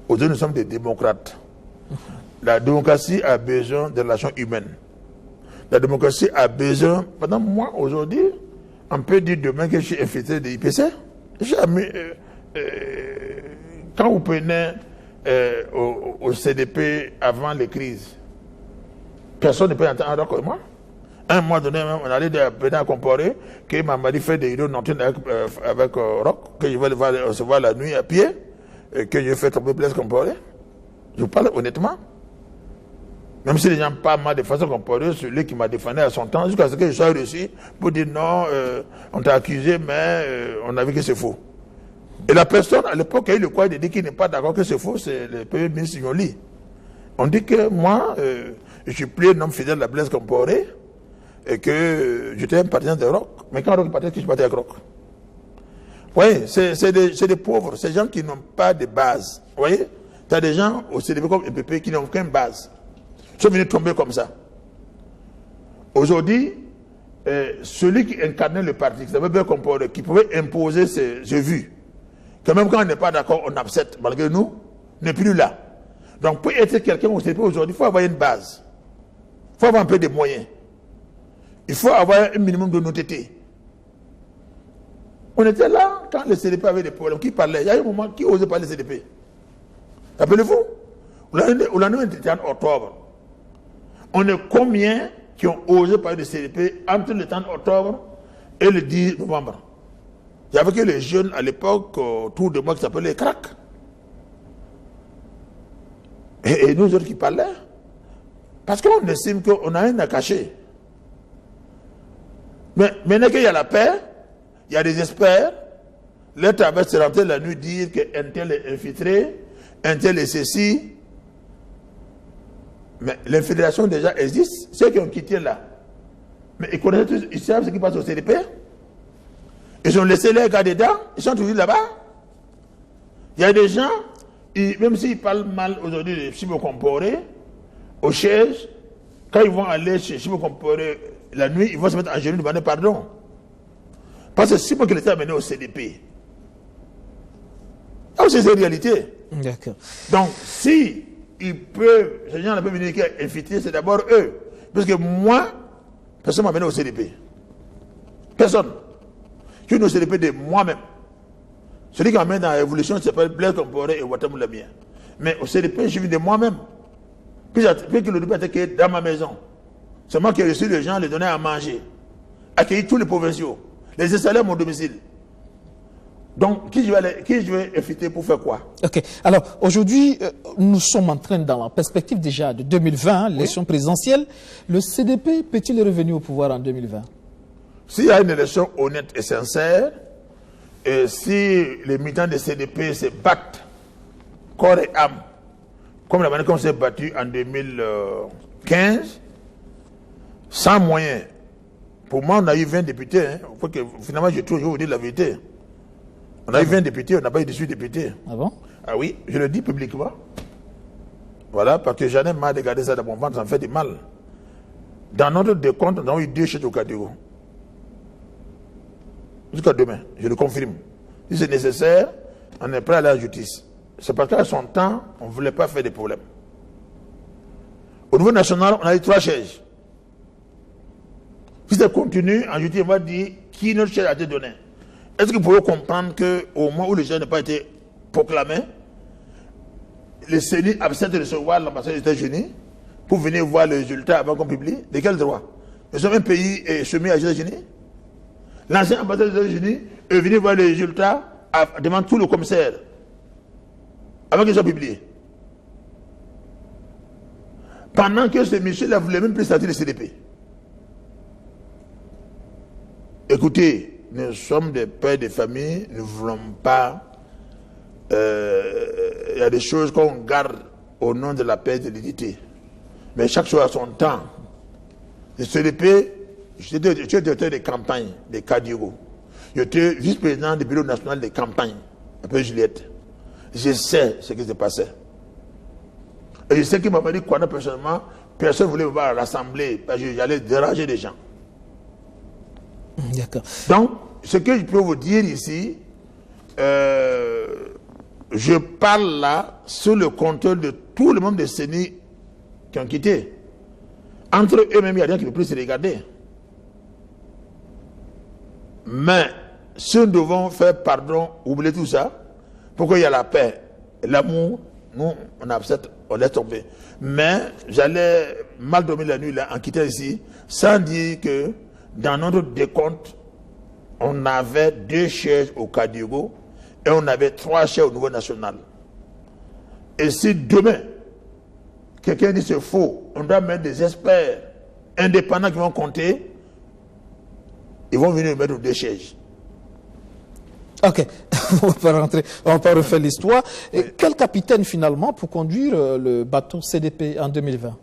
aujourd'hui nous sommes des démocrates. La démocratie a besoin de relations humaines. La démocratie a besoin... Pendant moi, aujourd'hui, on peut dire demain que je suis infiltré de l'IPC. Quand vous prenez au CDP avant les crises, personne ne peut entendre un rock comme moi. À un moment donné, on allait à comparer que Mamadi fait des vidéos nocturnes avec Rock, que je vais le recevoir la nuit à pied, et que je fais tomber place comparée. Je vous parle honnêtement. Même si les gens parlent mal de façon comparée, celui qui m'a défendu à son temps, jusqu'à ce que je sois reçu pour dire non, on t'a accusé, mais on a vu que c'est faux. Et la personne, à l'époque, qui a eu le courage de dire qu'il n'est pas d'accord que c'est faux, c'est le premier ministre Signoli. On dit que moi, je suis plus un homme fidèle de la Blaise Compaoré, et que j'étais un partisan de Roch. Mais quand Roch est parti, je partais avec Roch. Vous voyez, c'est des pauvres, ces gens qui n'ont pas de base. Vous voyez, tu as des gens au CDP comme MPP qui n'ont aucune base. Ils sont venus tomber comme ça. Aujourd'hui, celui qui incarnait le parti, qui savait bien comporter, qui pouvait imposer ses vues, que même quand on n'est pas d'accord, on accepte, malgré nous, n'est plus là. Donc, pour être quelqu'un au CDP aujourd'hui, il faut avoir une base. Il faut avoir un peu de moyens. Il faut avoir un minimum de notoriété. On était là quand le CDP avait des problèmes. Qui parlait? Il y a un moment qui osait parler CDP. Rappelez-vous? On était en octobre. On est combien qui ont osé parler de CDP entre le 30 octobre et le 10 novembre? Il y avait que les jeunes à l'époque autour de moi qui s'appelaient les cracks. Et nous autres qui parlaient. Parce qu'on estime qu'on a rien à cacher. Mais maintenant qu'il y a la paix, il y a des experts, leur travail c'est rentrer la nuit dire qu'un tel est infiltré, un tel est ceci. Mais l'infiltration déjà existe, ceux qui ont quitté là. Mais ils connaissent tous, ils savent ce qui passe au CDP. Ils ont laissé les gars dedans, ils sont toujours là-bas. Il y a des gens, même s'ils parlent mal aujourd'hui de Simon Comporé, au siège, quand ils vont aller chez Simon Comporé la nuit, ils vont se mettre en genoux demander pardon. Parce que Simon qui les a amenés au CDP. Ah, c'est une réalité. D'accord. Donc, si ils peuvent, ces gens peuvent venir infiltrer, c'est d'abord eux. Parce que moi, personne ne m'a amené au CDP. Personne. Je suis au CDP de moi-même. Celui qui m'a amené dans la révolution s'appelle Blaise Compaoré et Ouattara Moulamia. Mais au CDP, je suis venu de moi-même. Puis que le débat était créé dans ma maison. C'est moi qui ai reçu les gens, les donner à manger. Accueilli tous les provinciaux. Les installer à mon domicile. Donc, qui je vais éviter pour faire quoi? Ok. Alors, aujourd'hui, nous sommes en train, dans la perspective déjà de 2020, l'élection présidentielle. Le CDP peut-il revenir au pouvoir en 2020? S'il y a une élection honnête et sincère, et si les militants du CDP se battent corps et âme, comme la manière qu'on s'est battu en 2015, sans moyens. Pour moi, on a eu 20 députés. Hein. Finalement, je vais vous dire la vérité. On a eu 20 députés, on n'a pas eu 18 députés. Ah bon? Ah oui, je le dis publiquement. Voilà, parce que j'en ai marre de garder ça dans mon ventre, ça me fait du mal. Dans notre décompte, on a eu 2 chefs au Kadiogo. Jusqu'à demain, je le confirme. Si c'est nécessaire, on est prêt à aller à la justice. C'est parce qu'à son temps, on ne voulait pas faire des problèmes. Au niveau national, on a eu 3 chaises. Si ça continue, en justice, on va dire qui notre chaise a été donnée. Est-ce que vous pouvez comprendre qu'au moment où le chef n'a pas été proclamé, le CENI accepte de recevoir l'ambassade des États-Unis pour venir voir les résultats avant qu'on publie? De quel droit? Nous sommes un pays soumis aux États-Unis. L'ancien ambassadeur des États-Unis est venu voir les résultats devant tout le commissaire avant qu'ils soient publiés. Pendant que ce monsieur-là ne voulait même plus sortir le CDP. Écoutez, nous sommes des pères de famille, nous ne voulons pas. Il y a des choses qu'on garde au nom de la paix et de l'unité. Mais chaque chose a son temps. Le CDP, j'étais directeur de campagne de Kadiogo. J'étais vice-président du bureau national de campagne, après Juliette. Je sais ce qui s'est passé. Et je sais qu'il m'a dit quoi, personnellement, personne ne voulait me voir à l'Assemblée parce que j'allais déranger des gens. D'accord. Donc, ce que je peux vous dire ici, je parle là sous le contrôle de tout le monde des CENI qui ont quitté. Entre eux-mêmes, il n'y a rien qui ne peut plus se regarder. Mais si nous devons faire pardon, oublier tout ça, pourquoi il y a la paix, l'amour, nous, on accepte, on laisse tomber. Mais j'allais mal dormir la nuit là, en quittant ici, sans dire que dans notre décompte, on avait 2 chaises au Kadiogo et on avait 3 chaises au niveau national. Et si demain, quelqu'un dit c'est faux, on doit mettre des experts indépendants qui vont compter, ils vont venir mettre 2 chaises. Ok, on va pas rentrer, on va pas refaire l'histoire. Oui. Quel capitaine finalement pour conduire le bateau CDP en 2020?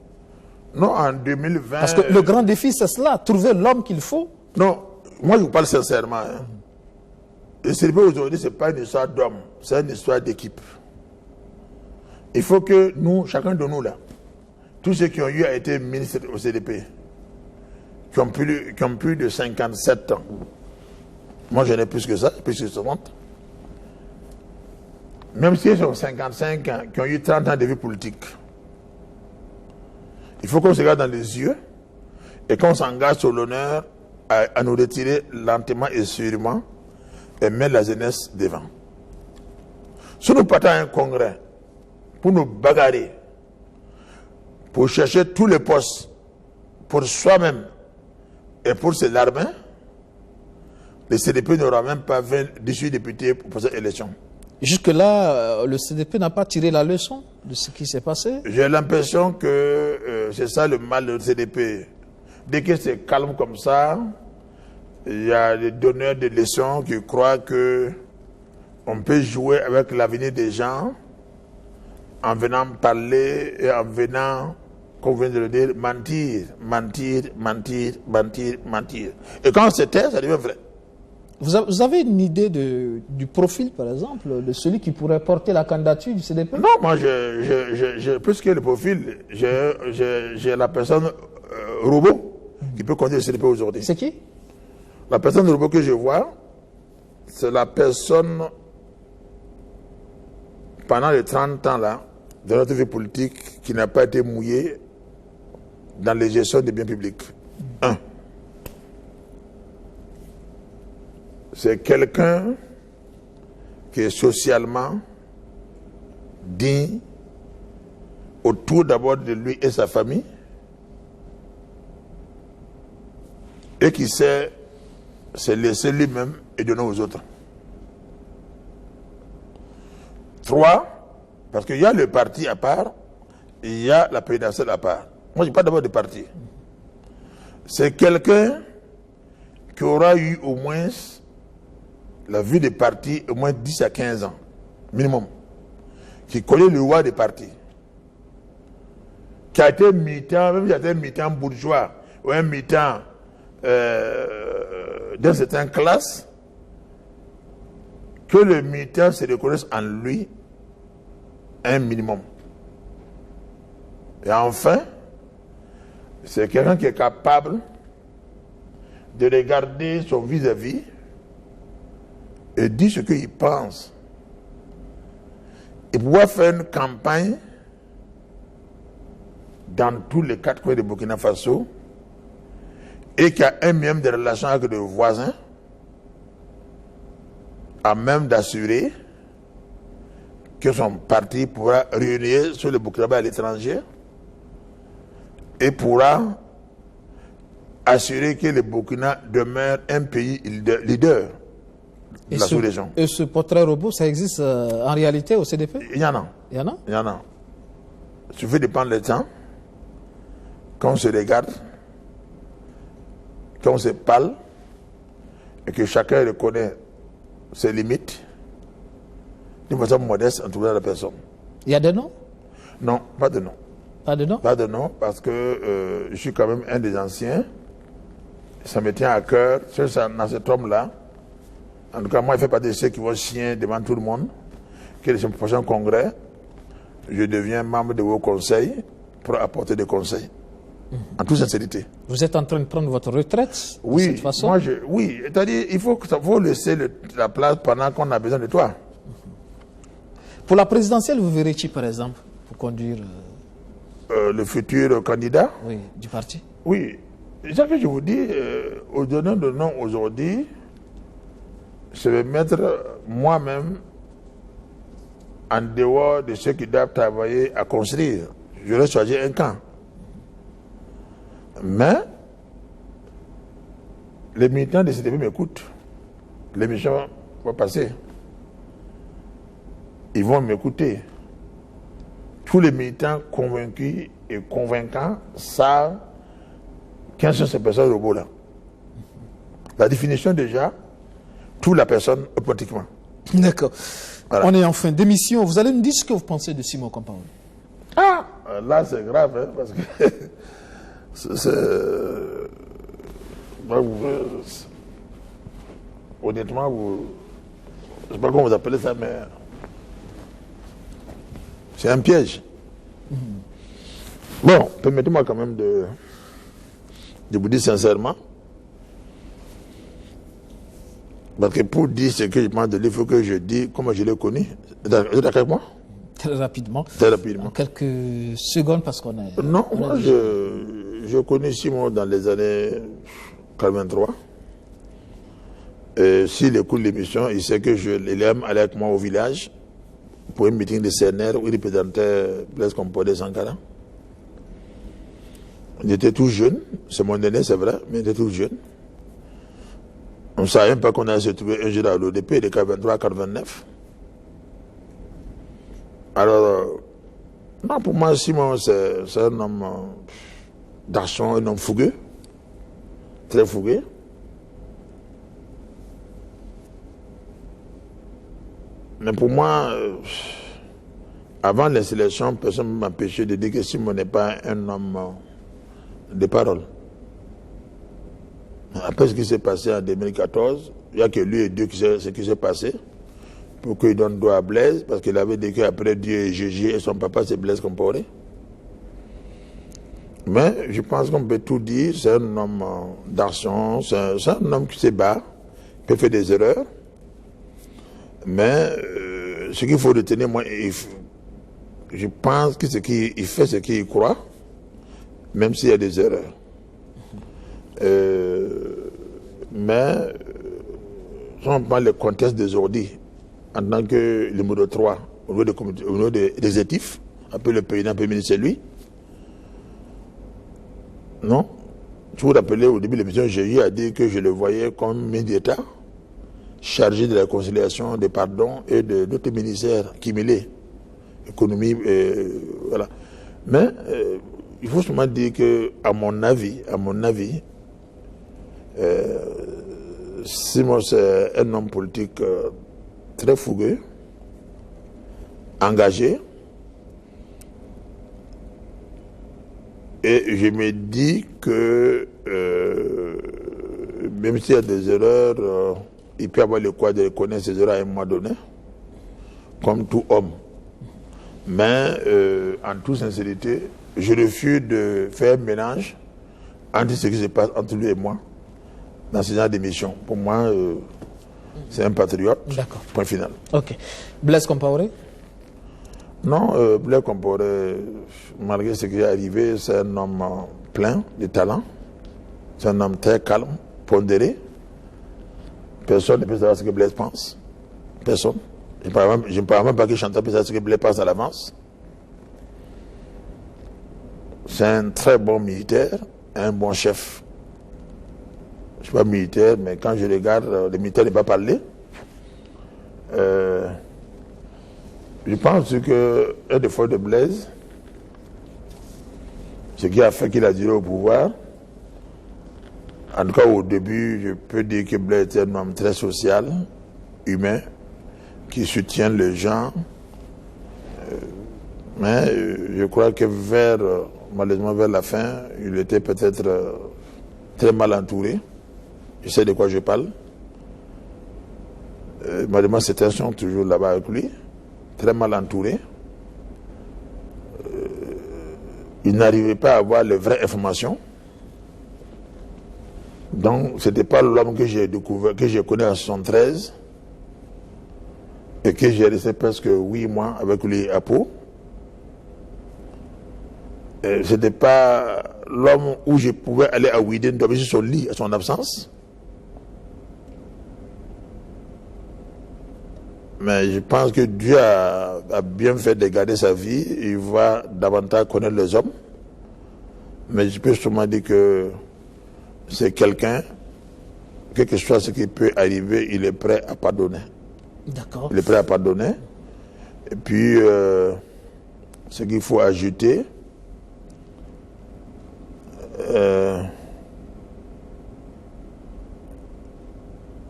Non, en 2020... Parce que le grand défi c'est cela, trouver l'homme qu'il faut. Non, moi je vous parle sincèrement. Hein. Le CDP aujourd'hui, ce n'est pas une histoire d'homme, c'est une histoire d'équipe. Il faut que nous, chacun de nous là, tous ceux qui ont eu à être ministres au CDP, qui ont plus de 57 ans, moi j'en ai plus que ça, plus que 60. Même si ils ont 55 ans, qui ont eu 30 ans de vie politique, il faut qu'on se regarde dans les yeux et qu'on s'engage sur l'honneur à nous retirer lentement et sûrement et mettre la jeunesse devant. Si nous partons à un congrès pour nous bagarrer, pour chercher tous les postes pour soi-même et pour ses armées, le CDP n'aura même pas 18 députés pour cette élection. Jusque-là, le CDP n'a pas tiré la leçon de ce qui s'est passé? J'ai l'impression que c'est ça le mal du CDP. Dès que c'est calme comme ça, il y a des donneurs de leçons qui croient que on peut jouer avec l'avenir des gens en venant parler et en venant, comme vous venez de le dire, mentir, mentir, mentir, mentir, mentir. Et quand c'est tel, ça devient vrai. Vous avez une idée du profil, par exemple, de celui qui pourrait porter la candidature du CDP? Non, moi, plus que le profil, j'ai la personne robot qui peut conduire le CDP aujourd'hui. C'est qui? La personne robot que je vois, c'est la personne, pendant les 30 ans là, de notre vie politique qui n'a pas été mouillé dans les gestions des biens publics. Un, c'est quelqu'un qui est socialement digne autour d'abord de lui et sa famille et qui sait se laisser lui-même et donner aux autres. 3, parce qu'il y a le parti à part, il y a la présidentielle à part. Moi, je parle d'abord de parti. C'est quelqu'un qui aura eu au moins la vie des partis au moins 10 à 15 ans, minimum, qui connaît le roi des partis, qui a été militant, même si il a été militant bourgeois ou un militant dans certaines classes, que le militant se reconnaisse en lui un minimum. Et enfin, c'est quelqu'un qui est capable de regarder son vis-à-vis et dire ce qu'il pense. Et pouvoir faire une campagne dans tous les 4 coins de Burkina Faso et qui a un minimum de relations avec les voisins, à même d'assurer que son parti pourra réunir sur le Burkina à l'étranger et pourra assurer que le Burkina demeure un pays leader de la sous-région. Et ce portrait robot, ça existe en réalité au CDP? Il y en a. Il y en a? Il y en a. Il suffit de prendre le temps, quand on se regarde, quand on se parle, et que chacun reconnaît ses limites, d'une façon modeste, en tout cas la personne. Il y a des noms? Non, pas de nom. Pas de nom? Pas de nom, parce que je suis quand même un des anciens. Ça me tient à cœur, dans cet homme-là. En tout cas, moi, il fait partie de ceux qui vont signer devant tout le monde que le prochain congrès, je deviens membre du Haut Conseil pour apporter des conseils. En toute sincérité. Vous êtes en train de prendre votre retraite de cette façon? Oui, c'est-à-dire il faut laisser la place pendant qu'on a besoin de toi. Pour la présidentielle, vous verrez qui, par exemple, pour conduire le futur candidat? Oui, du parti. Oui. C'est ça que je vous dis, au donnant de nom aujourd'hui, je vais mettre moi-même en dehors de ceux qui doivent travailler à construire. Je vais choisir un camp. Mais les militants de CDP m'écoutent. L'émission va passer. Ils vont m'écouter. Tous les militants convaincus et convaincants savent quelles sont ces personnes robots-là. La définition déjà, toute la personne politiquement. D'accord. Voilà. On est en fin d'émission. Vous allez nous dire ce que vous pensez de Simon Compaoré. Ah, là c'est grave, hein, parce que honnêtement, je ne sais pas comment vous appelez ça, mais c'est un piège. Bon, permettez-moi quand même de vous dire sincèrement, parce que pour dire ce que je pense de lui, il faut que je dise comment je l'ai connu. Vous êtes d'accord avec moi? Très rapidement. Très rapidement. En quelques secondes, parce qu'on est... Non, moi je connais Simon dans les années 83. S'il écoute l'émission, il sait que il aime aller avec moi au village pour un meeting de CNR où il représentait Blaise Compaoré Sankara. Il était tout jeune, c'est mon aîné, c'est vrai, mais il était tout jeune. On ne savait même pas qu'on allait se trouver un jour à l'ODP, il était 23-49. Alors, non, pour moi, Simon, c'est un homme d'action, un homme fougueux, très fougueux. Mais pour moi, avant l'installation, personne ne m'empêchait de dire que Simon n'est pas un homme de parole. Après ce qui s'est passé en 2014, il n'y a que lui et Dieu qui sait ce qui s'est passé. Pour qu'il donne droit à Blaise, parce qu'il avait dit qu'après Dieu et Jésus et son papa, c'est Blaise Compaoré. Mais je pense qu'on peut tout dire, c'est un homme d'action, c'est un homme qui se bat, qui fait des erreurs. Mais ce qu'il faut retenir, moi, je pense que il fait ce qu'il croit, même s'il y a des erreurs. Mais, si on prend le contexte d'aujourd'hui, en tant que numéro 3, au niveau des exécutifs, un peu le président, un peu le ministre, c'est lui. Non? Je vous rappelez, au début de l'émission, j'ai eu à dire que je le voyais comme ministre d'État, chargé de la conciliation, des pardons et d'autres ministères qui mêlaient, économie, voilà. Mais il faut seulement dire que, à mon avis, Simon c'est un homme politique très fougueux, engagé, et je me dis que même s'il y a des erreurs, il peut avoir le quoi de reconnaître ses erreurs à un moment donné, comme tout homme. Mais en toute sincérité, je refuse de faire un mélange entre ce qui se passe entre lui et moi dans ce genre d'émission. Pour moi, c'est un patriote. D'accord. Point final. Ok. Blaise Compaoré? Non, Blaise Compaoré, malgré ce qui est arrivé, c'est un homme plein de talent. C'est un homme très calme, pondéré. Personne ne peut savoir ce que Blaise pense. Personne. Je ne parle même pas que Chantal peut savoir ce que Blaise pense à l'avance. C'est un très bon militaire, un bon chef. Je ne suis pas militaire, mais quand je regarde, le militaire n'est pas parlé. Je pense que un des forces de Blaise, ce qui a fait qu'il a duré au pouvoir, en tout cas au début, je peux dire que Blaise était un homme très social, humain, qui soutient les gens. Mais je crois que malheureusement vers la fin, il était peut-être très mal entouré. Je sais de quoi je parle. Malheureusement, certains sont toujours là-bas avec lui, très mal entouré. Il n'arrivait pas à avoir les vraies informations. Donc, ce n'était pas l'homme que j'ai découvert, que j'ai connu en 1973 et que j'ai resté presque 8 mois avec lui à Pau. Ce n'était pas l'homme où je pouvais aller à Ouiden dormir sur son lit à son absence. Mais je pense que Dieu a bien fait de garder sa vie. Il va davantage connaître les hommes. Mais je peux sûrement dire que c'est quelqu'un, quel que soit ce qui peut arriver, il est prêt à pardonner. D'accord. Il est prêt à pardonner. Et puis, ce qu'il faut ajouter,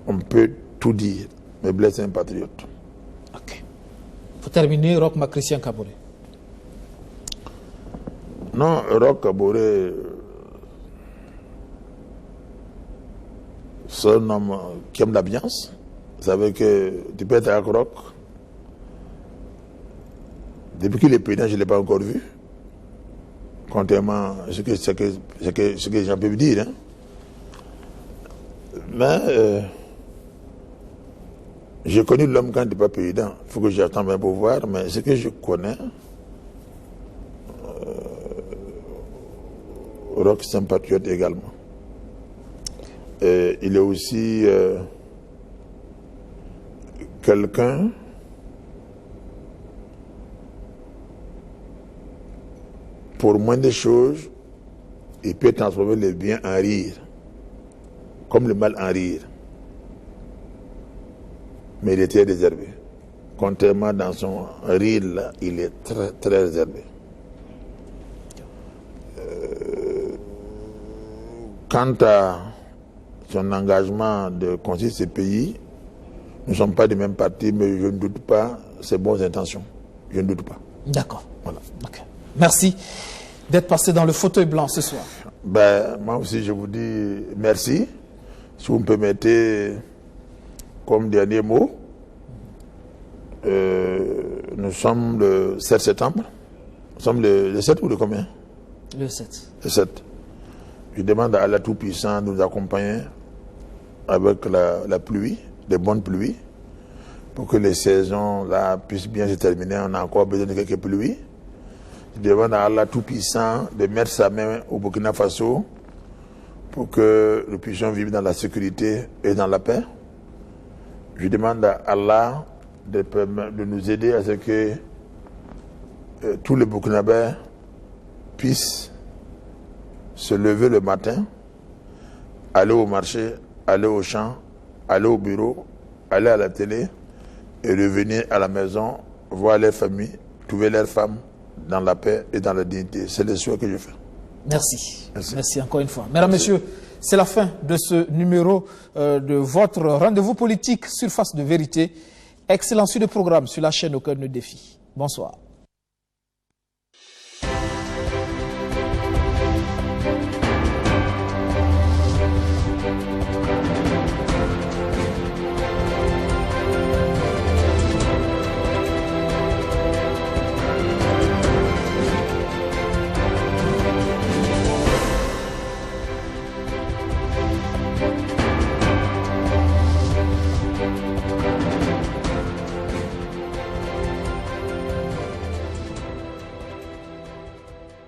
on peut tout dire, mais Blaise est un patriote. Ok. Pour terminer, Roch Christian Kaboré. Non, Roch Kaboré, c'est un homme qui aime l'ambiance. Vous savez que tu peux être avec Roch. Depuis qu'il est président, je ne l'ai pas encore vu. Contrairement à ce que les gens peuvent dire. Hein. Mais j'ai connu l'homme quand il n'était pas président. Il faut que j'attende bien pour voir. Mais ce que je connais, Roch, c'est un patriote également. Et il est aussi quelqu'un pour moins de choses, il peut transformer le bien en rire, comme le mal en rire. Mais il était réservé. Contrairement dans son rire, là, il est très, très réservé. Quant à son engagement de construire ce pays, nous ne sommes pas du même parti, mais je ne doute pas ses bonnes intentions. Je ne doute pas. D'accord. Voilà. Okay. Merci d'être passé dans le fauteuil blanc ce soir. Ben, moi aussi, je vous dis merci. Si vous me permettez, comme dernier mot, nous sommes le 7 septembre. Nous sommes le 7 ou le combien? Le 7. Le 7. Je demande à Allah Tout-Puissant de nous accompagner avec la pluie, des bonnes pluies, pour que les saisons là puissent bien se terminer. On a encore besoin de quelques pluies. Je demande à Allah Tout-Puissant de mettre sa main au Burkina Faso pour que nous puissions vivre dans la sécurité et dans la paix. Je demande à Allah de nous aider à ce que tous les Burkinabés puissent se lever le matin, aller au marché, aller au champ, aller au bureau, aller à la télé et revenir à la maison, voir leurs familles, trouver leurs femmes dans la paix et dans la dignité. C'est le souhait que je fais. Merci. Merci encore une fois. Mesdames, Messieurs, c'est la fin de ce numéro de votre rendez-vous politique Surface de vérité. Excellent sur le programme sur la chaîne Au Cœur de nos défis. Bonsoir.